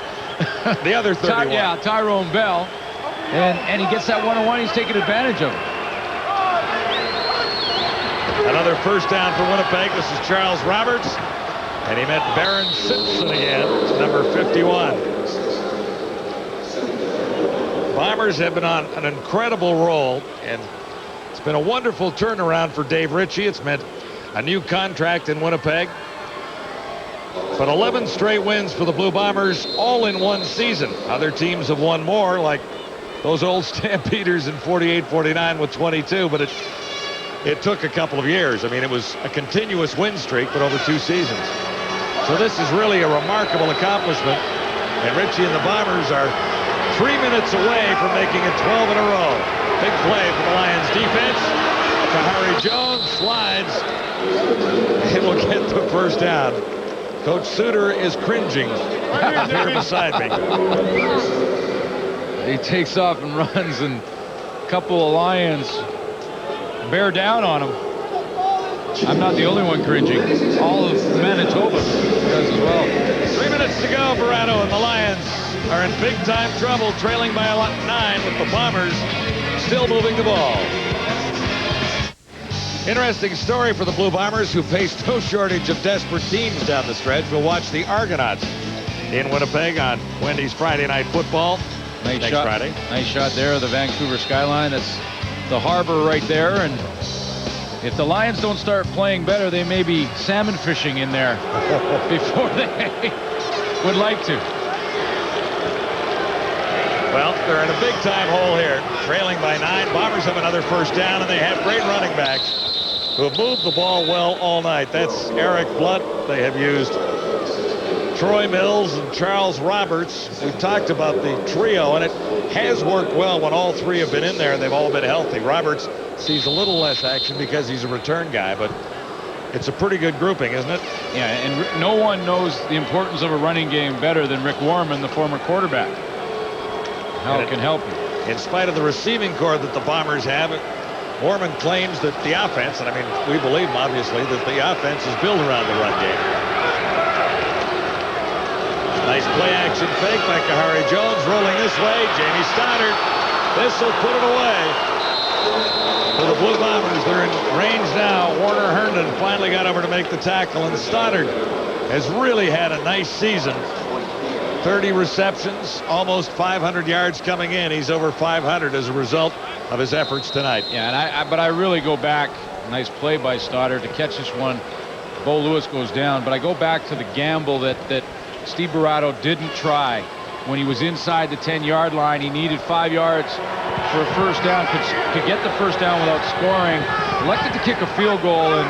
The other 31. Yeah, Tyrone Bell, and he gets that one-on-one. He's taking advantage of it. Another first down for Winnipeg. This is Charles Roberts, and he met Barron Simpson again, number 51. Bombers have been on an incredible roll, and it's been a wonderful turnaround for Dave Ritchie. It's meant a new contract in Winnipeg. But 11 straight wins for the Blue Bombers, all in one season. Other teams have won more, like those old Stampeders in 48-49 with 22, but it took a couple of years. I mean, it was a continuous win streak, but over 2 seasons. So this is really a remarkable accomplishment, and Ritchie and the Bombers are 3 minutes away from making it 12 in a row. Big play for the Lions defense. Kahari Jones slides and will get the first down. Coach Suter is cringing here beside me. He takes off and runs, and a couple of Lions bear down on him. I'm not the only one cringing. All of Manitoba does as well. 3 minutes to go. Barato and the Lions are in big-time trouble, trailing by 9 with the Bombers still moving the ball. Interesting story for the Blue Bombers, who faced no shortage of desperate teams down the stretch. We'll watch the Argonauts in Winnipeg on Wendy's Friday Night Football next Friday. Nice shot there of the Vancouver skyline. That's the harbor right there, and if the Lions don't start playing better, they may be salmon fishing in there before they would like to. Well, they're in a big-time hole here, trailing by 9. Bombers have another first down, and they have great running backs who have moved the ball well all night. That's Eric Blunt. They have used Troy Mills and Charles Roberts. We've talked about the trio, and it has worked well when all 3 have been in there and they've all been healthy. Roberts sees a little less action because he's a return guy, but it's a pretty good grouping, isn't it? Yeah, and no one knows the importance of a running game better than Rick Warman, the former quarterback. How it can help you. In spite of the receiving core that the Bombers have, Warman claims that the offense, and I mean, we believe him obviously, that the offense is built around the run game. Nice play action fake by Kahari Jones, rolling this way. Jamie Stoddard. This will put it away. For the Blue Bombers, they're in range now. Warner Herndon finally got over to make the tackle, and Stoddard has really had a nice season. 30 receptions, almost 500 yards coming in. He's over 500 as a result of his efforts tonight. Yeah, but I really go back. Nice play by Stoddard to catch this one. Bo Lewis goes down, but I go back to the gamble that Steve Barato didn't try. When he was inside the 10-yard line, he needed 5 yards for a first down, could get the first down without scoring. Elected to kick a field goal, and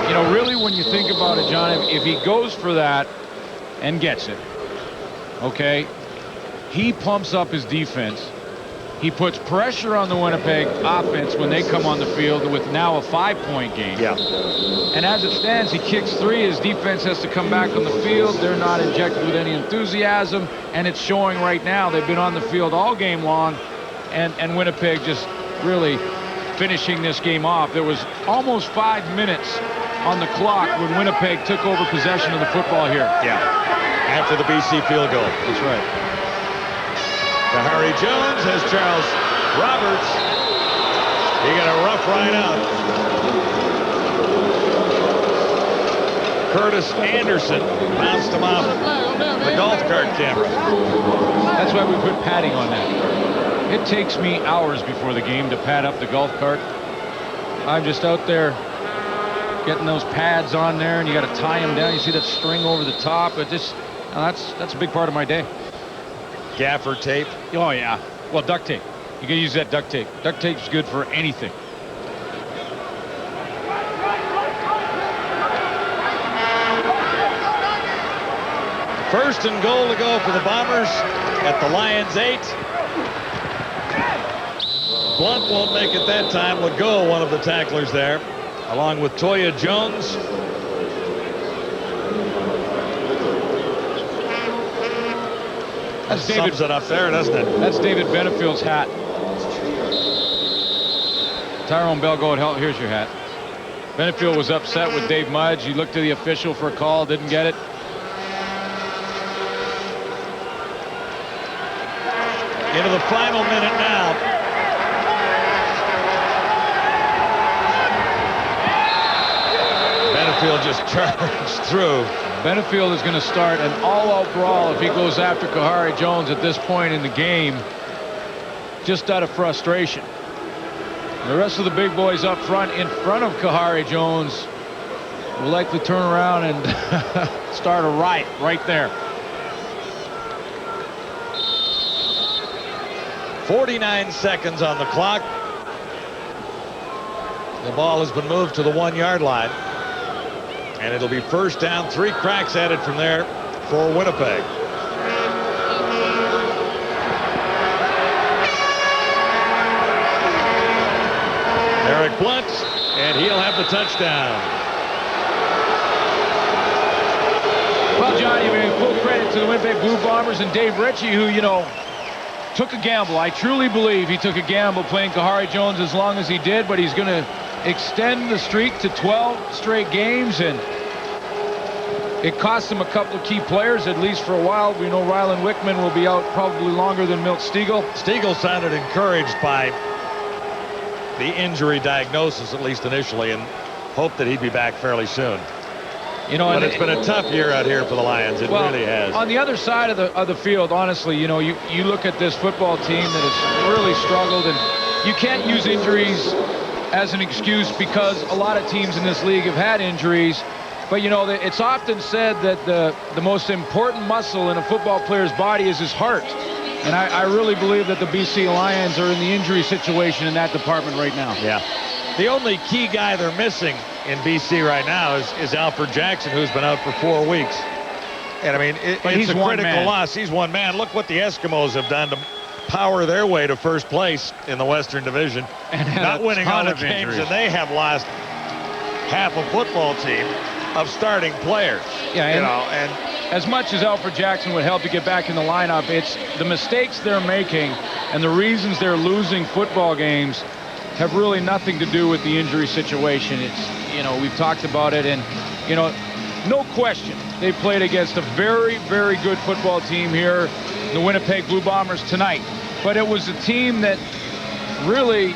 you know, really when you think about it, John, if he goes for that and gets it, okay, he pumps up his defense. He puts pressure on the Winnipeg offense when they come on the field with now a 5-point game. Yeah. And as it stands, he kicks 3. His defense has to come back on the field. They're not injected with any enthusiasm, and it's showing right now. They've been on the field all game long, and Winnipeg just really finishing this game off. There was almost 5 minutes on the clock when Winnipeg took over possession of the football here. Yeah. After the BC field goal. That's right. Kahari Jones has Charles Roberts. He got a rough ride out. Curtis Anderson bounced him off the golf cart camera. That's why we put padding on that. It takes me hours before the game to pad up the golf cart. I'm just out there getting those pads on there, and you got to tie them down. You see that string over the top. It just, that's a big part of my day. Gaffer tape. Oh, yeah. Well, duct tape. You can use that duct tape. Duct tape's good for anything. First and goal to go for the Bombers at the Lions 8. Blunt won't make it that time. Legault, one of the tacklers there, along with Toya Jones. That sums it up there, doesn't it? That's David Benefield's hat. Tyrone Bell, go ahead. Here's your hat. Benefield was upset with Dave Mudge. He looked to the official for a call, didn't get it. Into the final minute now. Benefield just charged through. Benefield is going to start an all-out brawl if he goes after Kahari Jones at this point in the game, just out of frustration. The rest of the big boys up front, in front of Kahari Jones, will likely turn around and start a riot right there. 49 seconds on the clock. The ball has been moved to the 1-yard line. And it'll be first down, 3 cracks at it from there for Winnipeg. Eric Blunt, and he'll have the touchdown. Well, Johnny, full credit to the Winnipeg Blue Bombers and Dave Ritchie, who, you know, took a gamble. I truly believe he took a gamble playing Kahari Jones as long as he did, but he's going to extend the streak to 12 straight games, and it cost him a couple of key players, at least for a while. We know Rylan Wickman will be out probably longer than Milt Stegall. Stegall sounded encouraged by the injury diagnosis, at least initially, and hoped that he'd be back fairly soon. You know, but it's been a tough year out here for the Lions. It really has. On the other side of the field, honestly, you know, you look at this football team that has really struggled, and you can't use injuries as an excuse because a lot of teams in this league have had injuries. But, you know, it's often said that the most important muscle in a football player's body is his heart. And I really believe that the BC Lions are in the injury situation in that department right now. Yeah. The only key guy they're missing in BC right now is Alfred Jackson, who's been out for 4 weeks. And, I mean, it's a critical loss. He's one man. Look what the Eskimos have done to power their way to first place in the Western Division. And not winning all the games, and they have lost half a football team of starting players. Yeah, and, and as much as Alfred Jackson would help to get back in the lineup, it's the mistakes they're making and the reasons they're losing football games have really nothing to do with the injury situation. It's, we've talked about it, and, no question, they played against a very, very good football team here, the Winnipeg Blue Bombers tonight. But it was a team that really,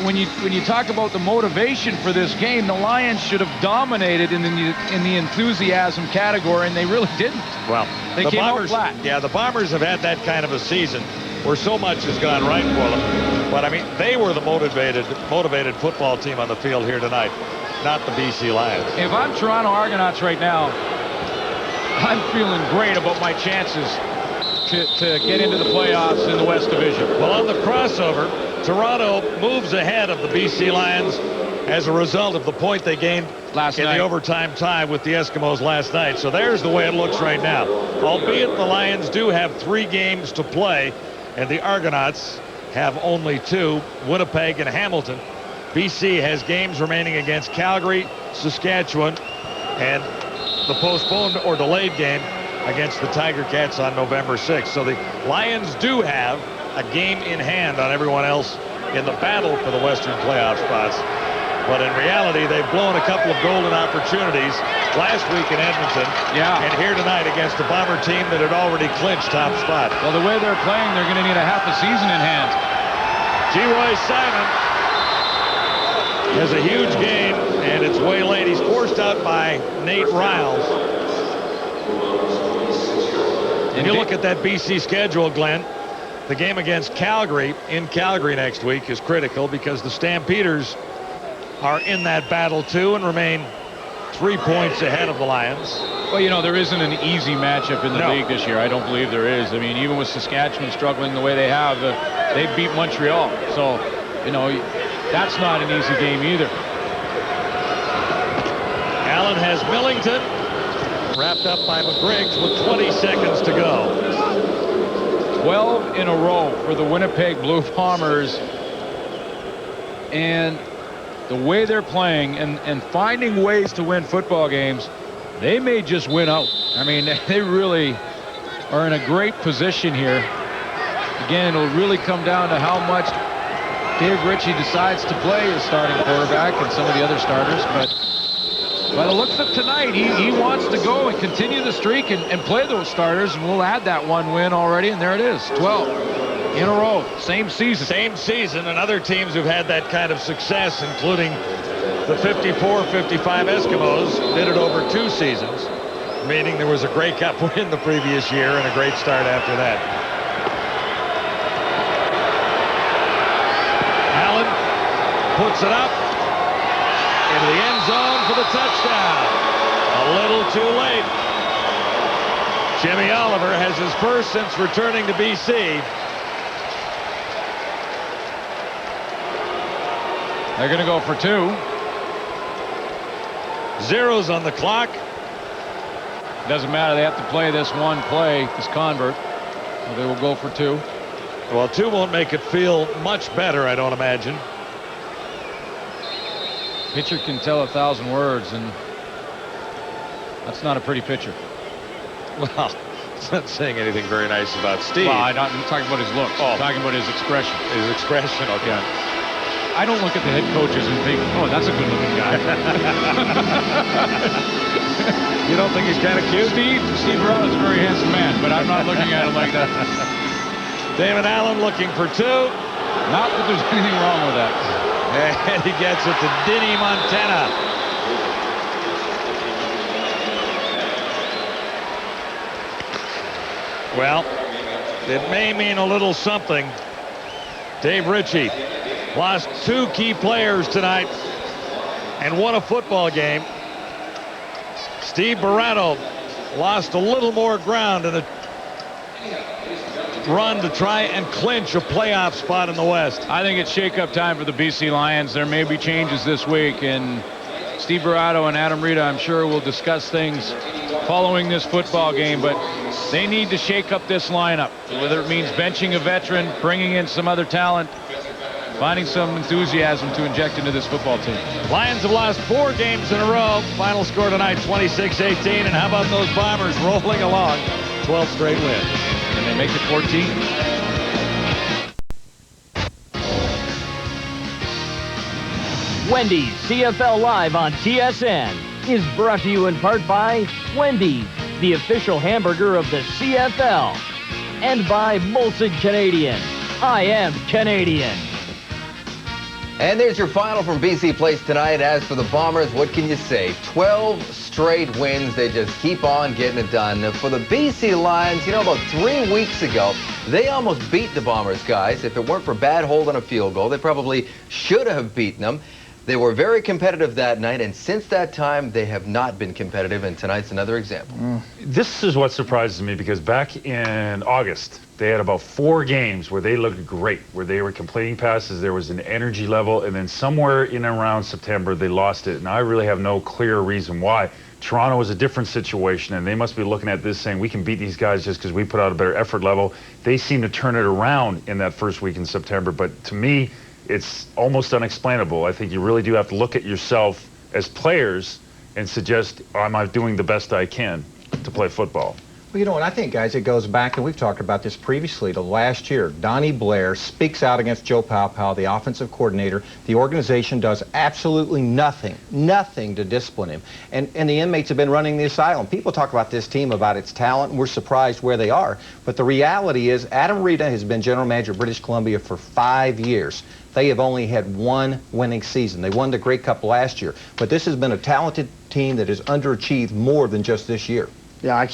when you talk about the motivation for this game, the Lions should have dominated in the enthusiasm category, and they really didn't. Well, they came out flat. Yeah, the Bombers have had that kind of a season where so much has gone right for them. But I mean, they were the motivated football team on the field here tonight, not the BC Lions. If I'm Toronto Argonauts right now, I'm feeling great about my chances to get into the playoffs in the West Division. Well, on the crossover, Toronto moves ahead of the BC Lions as a result of the point they gained last night in the overtime tie with the Eskimos last night. So there's the way it looks right now. Albeit the Lions do have 3 games to play, and the Argonauts have only 2, Winnipeg and Hamilton. BC has games remaining against Calgary, Saskatchewan, and the postponed or delayed game against the Tiger Cats on November 6th. So the Lions do have a game in hand on everyone else in the battle for the Western playoff spots. But in reality, they've blown a couple of golden opportunities last week in Edmonton. Yeah. And here tonight against a Bomber team that had already clinched top spot. Well, the way they're playing, they're going to need a half a season in hand. G-Roy Simon has a huge game, and it's waylaid. He's forced out by Nate Riles. And you look at that BC schedule, Glenn, the game against Calgary in Calgary next week is critical because the Stampeders are in that battle too and remain 3 points ahead of the Lions. Well, there isn't an easy matchup in the league this year. I don't believe there is. I mean, even with Saskatchewan struggling the way they have, they beat Montreal. So, that's not an easy game either. Allen has Millington wrapped up by McGriggs with 20 seconds to go. 12 in a row for the Winnipeg Blue Bombers. And the way they're playing and finding ways to win football games, they may just win out. I mean, they really are in a great position here. Again, it'll really come down to how much Dave Ritchie decides to play his starting quarterback and some of the other starters. But by the looks of tonight, he wants to go and continue the streak and play those starters, and we'll add that 1 win already, and there it is, 12 in a row, same season. Same season, and other teams who've had that kind of success, including the 54-55 Eskimos, did it over 2 seasons, meaning there was a Grey Cup win the previous year and a great start after that. Allen puts it up into the end zone for the touchdown. A little too late. Jimmy Oliver has his first since returning to BC. They're going to go for 2. Zeros on the clock. Doesn't matter. They have to play this one play, this convert. So they will go for 2. Well, 2 won't make it feel much better, I don't imagine. Pitcher can tell 1,000 words, and that's not a pretty pitcher. Well, it's not saying anything very nice about Steve. Well, I'm talking about his looks. I'm talking about his expression. His expression, okay. Yeah. I don't look at the head coaches and think, oh, that's a good-looking guy. You don't think he's kind of cute? Steve Brown is a very handsome man, but I'm not looking at him like that. David Allen looking for 2. Not that there's anything wrong with that. And he gets it to Denny Montana. Well, it may mean a little something. Dave Ritchie lost 2 key players tonight and won a football game. Steve Barato lost a little more ground in a run to try and clinch a playoff spot in the West. I think it's shake-up time for the BC Lions. There may be changes this week, and Steve Barato and Adam Rita, I'm sure, will discuss things following this football game, but they need to shake up this lineup, whether it means benching a veteran, bringing in some other talent. finding some enthusiasm to inject into this football team. Lions have lost 4 games in a row. Final score tonight, 26-18. And how about those Bombers rolling along? 12 straight wins. And they make it 14. Wendy's CFL Live on TSN is brought to you in part by Wendy's, the official hamburger of the CFL, and by Molson Canadian. I am Canadian. And there's your final from BC Place tonight. As for the Bombers, what can you say? 12 straight wins. They just keep on getting it done. For the BC Lions, you know, about 3 weeks ago, they almost beat the Bombers, guys. If it weren't for bad hold on a field goal, they probably should have beaten them. They were very competitive that night, and since that time, they have not been competitive, and tonight's another example. This is what surprises me, because back in August, they had about 4 games where they looked great, where they were completing passes, there was an energy level, and then somewhere in and around September, they lost it, and I really have no clear reason why. Toronto was a different situation, and they must be looking at this saying, we can beat these guys just because we put out a better effort level. They seem to turn it around in that first week in September, but to me, it's almost unexplainable. I think you really do have to look at yourself as players and suggest, am I doing the best I can to play football? Well, you know what, I think, guys, it goes back, and we've talked about this previously, to last year. Donnie Blair speaks out against Joe Paopao, the offensive coordinator. The organization does absolutely nothing to discipline him. And the inmates have been running the asylum. People talk about this team, about its talent, and we're surprised where they are. But the reality is, Adam Rita has been general manager of British Columbia for 5 years. They have only had 1 winning season. They won the Grey Cup last year. But this has been a talented team that has underachieved more than just this year. Yeah, I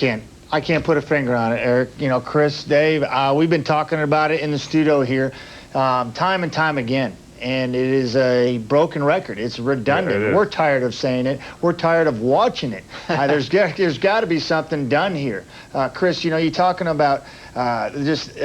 can't put a finger on it, Eric. You know, Chris, Dave, we've been talking about it in the studio here time and time again. And it is a broken record. It's redundant. Yeah, it is. We're tired of saying it. We're tired of watching it. There's got to be something done here. Chris, you know, you're talking about just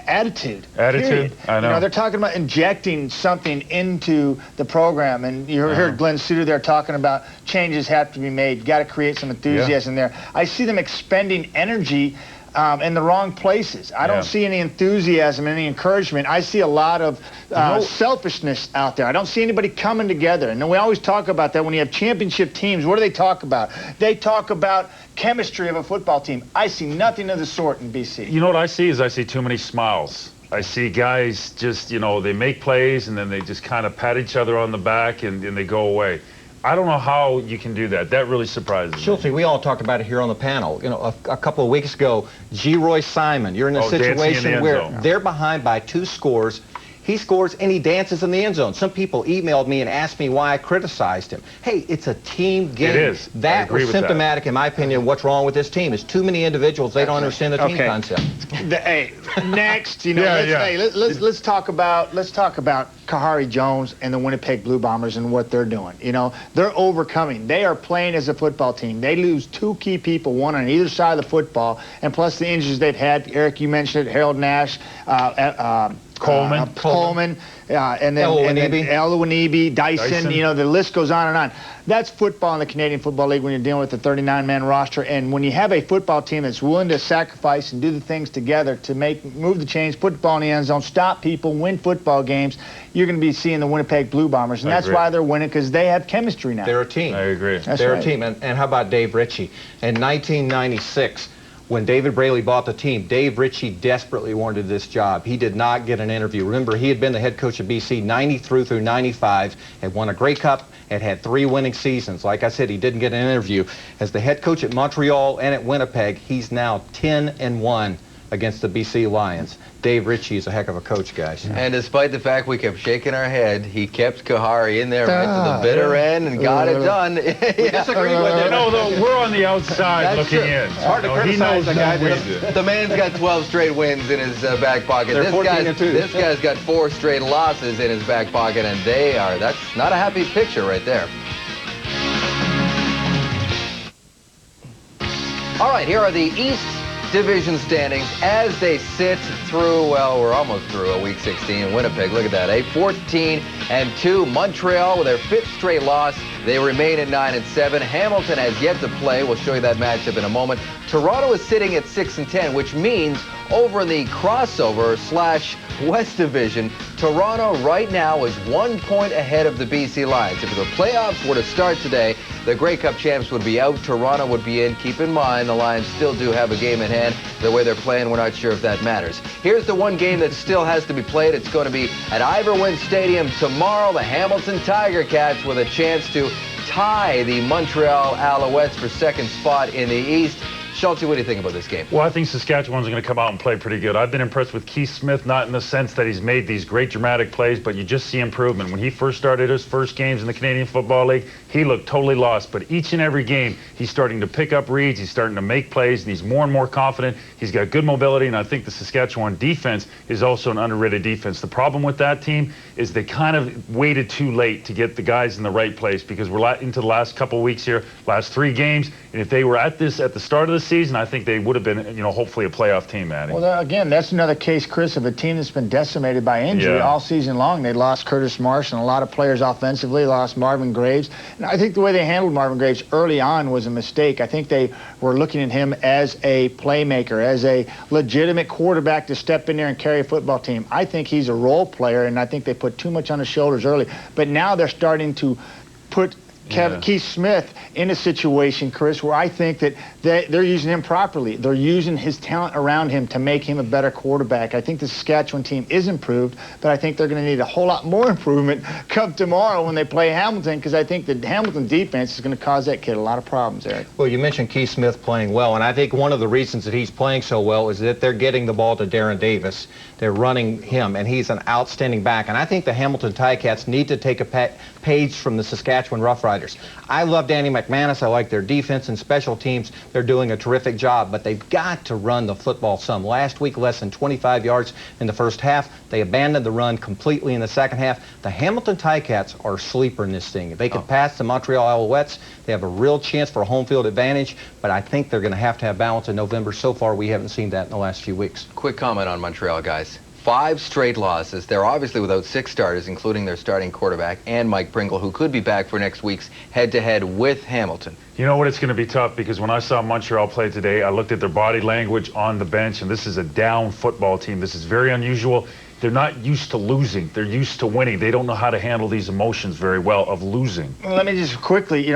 attitude. Period. I know. You know, they're talking about injecting something into the program, and you heard Glenn Suter there talking about changes have to be made. Got to create some enthusiasm there. I see them expending energy in the wrong places. I don't see any enthusiasm, any encouragement. I see a lot of selfishness out there. I don't see anybody coming together. And we always talk about that when you have championship teams. What do they talk about? They talk about chemistry of a football team. I see nothing of the sort in BC. You know what I see is I see too many smiles. I see guys just, you know, they make plays and then they just kind of pat each other on the back and they go away. I don't know how you can do that. That really surprises me. Schulte, we all talked about it here on the panel. You know, a couple of weeks ago, G. Roy Simon, you're in a situation where they're behind by 2 scores. He scores and he dances in the end zone. Some people emailed me and asked me why I criticized him. Hey, it's a team game. It is. That was symptomatic, in my opinion, what's wrong with this team. It's too many individuals. They don't understand the team concept. Hey, next, you know, let's talk about Kahari Jones and the Winnipeg Blue Bombers and what they're doing. You know, they're overcoming. They are playing as a football team. They lose 2 key people, one on either side of the football, and plus the injuries they've had. Eric, you mentioned it, Harold Nash, Coleman, and then Oluwanibi, Dyson, you know, the list goes on and on. That's football in the Canadian Football League when you're dealing with a 39-man roster. And when you have a football team that's willing to sacrifice and do the things together to move the chains, put the ball in the end zone, stop people, win football games, you're going to be seeing the Winnipeg Blue Bombers. And that's why they're winning, because they have chemistry now. They're a team. I agree. They're a team. And how about Dave Ritchie? In 1996, when David Braley bought the team, Dave Ritchie desperately wanted this job. He did not get an interview. Remember, he had been the head coach of BC 93 through 95, had won a Grey Cup, had 3 winning seasons. Like I said, he didn't get an interview. As the head coach at Montreal and at Winnipeg, he's now 10-1 against the BC Lions. Dave Ritchie is a heck of a coach, guys. And despite the fact we kept shaking our head, he kept Kahari in there right to the bitter end and got it done. We disagree with it. You know, though, we're on the outside looking in. It's hard to criticize the guy. The man's got 12 straight wins in his back pocket. This guy's got 4 straight losses in his back pocket, and that's not a happy picture right there. All right, here are the East Division standings as they sit through, well, we're almost through Week 16 in Winnipeg. Look at that, 14-2. Montreal with their 5th straight loss. They remain at 9-7. Hamilton has yet to play. We'll show you that matchup in a moment. Toronto is sitting at 6-10, which means Over in the crossover / West Division, Toronto right now is 1 point ahead of the BC Lions. If the playoffs were to start today, the Grey Cup champs would be out. Toronto would be in. Keep in mind, the Lions still do have a game in hand. The way they're playing, we're not sure if that matters. Here's the one game that still has to be played. It's going to be at Iverwin Stadium tomorrow. The Hamilton Tiger Cats with a chance to tie the Montreal Alouettes for second spot in the East. Schulte, what do you think about this game? Well, I think Saskatchewan's going to come out and play pretty good. I've been impressed with Keith Smith, not in the sense that he's made these great dramatic plays, but you just see improvement. When he first started his first games in the Canadian Football League, he looked totally lost. But each and every game, he's starting to pick up reads, he's starting to make plays, and he's more and more confident. He's got good mobility, and I think the Saskatchewan defense is also an underrated defense. The problem with that team is they kind of waited too late to get the guys in the right place, because we're into the last couple of weeks here, last 3 games, and if they were at this at the start of the season, I think they would have been, hopefully a playoff team, Maddie. Well, again, that's another case, Chris, of a team that's been decimated by injury all season long. They lost Curtis Marsh and a lot of players offensively, lost Marvin Graves. And I think the way they handled Marvin Graves early on was a mistake. I think they were looking at him as a playmaker, as a legitimate quarterback to step in there and carry a football team. I think he's a role player, and I think they put too much on his shoulders early. But now they're starting to put Keith Smith in a situation, Chris, where I think that they're using him properly. They're using his talent around him to make him a better quarterback. I think the Saskatchewan team is improved, but I think they're going to need a whole lot more improvement come tomorrow when they play Hamilton, because I think the Hamilton defense is going to cause that kid a lot of problems, Eric. Well, you mentioned Keith Smith playing well, and I think one of the reasons that he's playing so well is that they're getting the ball to Darren Davis. They're running him, and he's an outstanding back. And I think the Hamilton Ticats need to take a page from the Saskatchewan Roughriders. I love Danny McManus. I like their defense and special teams. They're doing a terrific job, but they've got to run the football some. Last week, less than 25 yards in the first half. They abandoned the run completely in the second half. The Hamilton Ticats are a sleeper in this thing. If they can pass the Montreal Alouettes, they have a real chance for a home field advantage, but I think they're going to have balance in November. So far, we haven't seen that in the last few weeks. Quick comment on Montreal, guys. 5 straight losses. They're obviously without 6 starters, including their starting quarterback and Mike Pringle, who could be back for next week's head-to-head with Hamilton. You know what? It's going to be tough, because when I saw Montreal play today, I looked at their body language on the bench, and this is a down football team. This is very unusual. They're not used to losing. They're used to winning. They don't know how to handle these emotions very well of losing. Well, let me just quickly,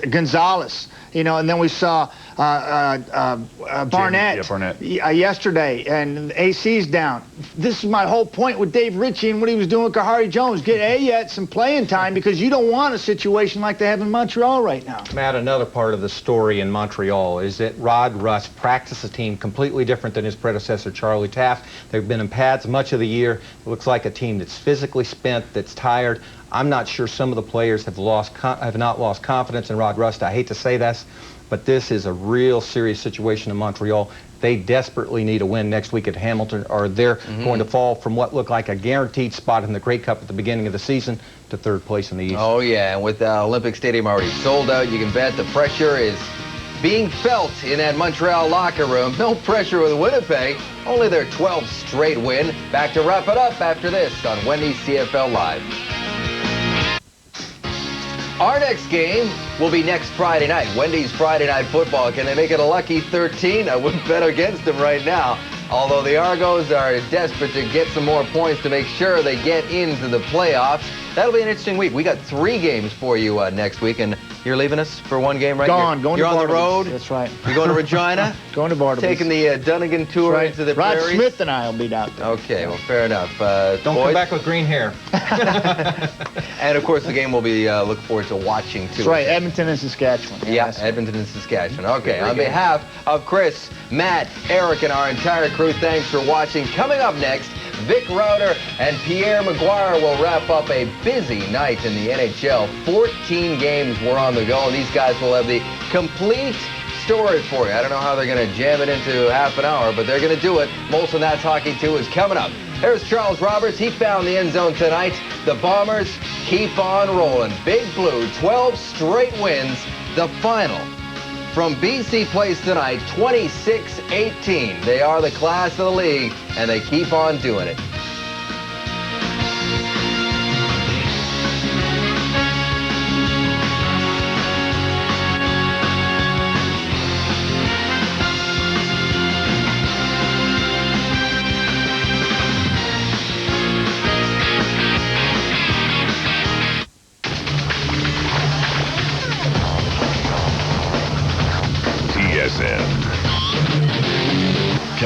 Gonzalez, and then we saw Barnett, yesterday, and AC's down. This is my whole point with Dave Ritchie and what he was doing with Kahari Jones. Get Ayat some playing time, because you don't want a situation like they have in Montreal right now. Matt, another part of the story in Montreal is that Rod Rust practiced a team completely different than his predecessor, Charlie Taft. They've been in pads much of the year. It looks like a team that's physically spent, that's tired. I'm not sure some of the players have not lost confidence in Rod Rust. I hate to say this, but this is a real serious situation in Montreal. They desperately need a win next week at Hamilton, or they're going to fall from what looked like a guaranteed spot in the Grey Cup at the beginning of the season to 3rd place in the East. Oh, yeah, and with Olympic Stadium already sold out, you can bet the pressure is being felt in that Montreal locker room. No pressure with Winnipeg, only their 12th straight win. Back to wrap it up after this on Wendy's CFL Live. Our next game will be next Friday night. Wendy's Friday Night Football. Can they make it a lucky 13? I wouldn't bet against them right now. Although the Argos are desperate to get some more points to make sure they get into the playoffs. That'll be an interesting week. We got 3 games for you next week, and you're leaving us for one game, right? Going you're to on the road. That's right. You're going to Regina. Going to Bartleby. Taking the Dunnigan tour into the Rod prairies. Smith and I will be out there. Okay, well, fair enough. Don't come back with green hair. And of course, the game we'll be looking forward to watching too. That's right, Edmonton and Saskatchewan. Yeah, Edmonton and Saskatchewan. Okay, on behalf of Chris, Matt, Eric, and our entire crew, thanks for watching. Coming up next, Vic Rauter and Pierre Maguire will wrap up a busy night in the NHL. 14 games were on the go, and these guys will have the complete story for you. I don't know how they're going to jam it into half an hour, but they're going to do it. Most of That's Hockey 2 is coming up. There's Charles Roberts. He found the end zone tonight. The Bombers keep on rolling. Big Blue, 12 straight wins. The final from BC Place tonight, 26-18. They are the class of the league, and they keep on doing it.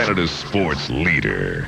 Canada's sports leader.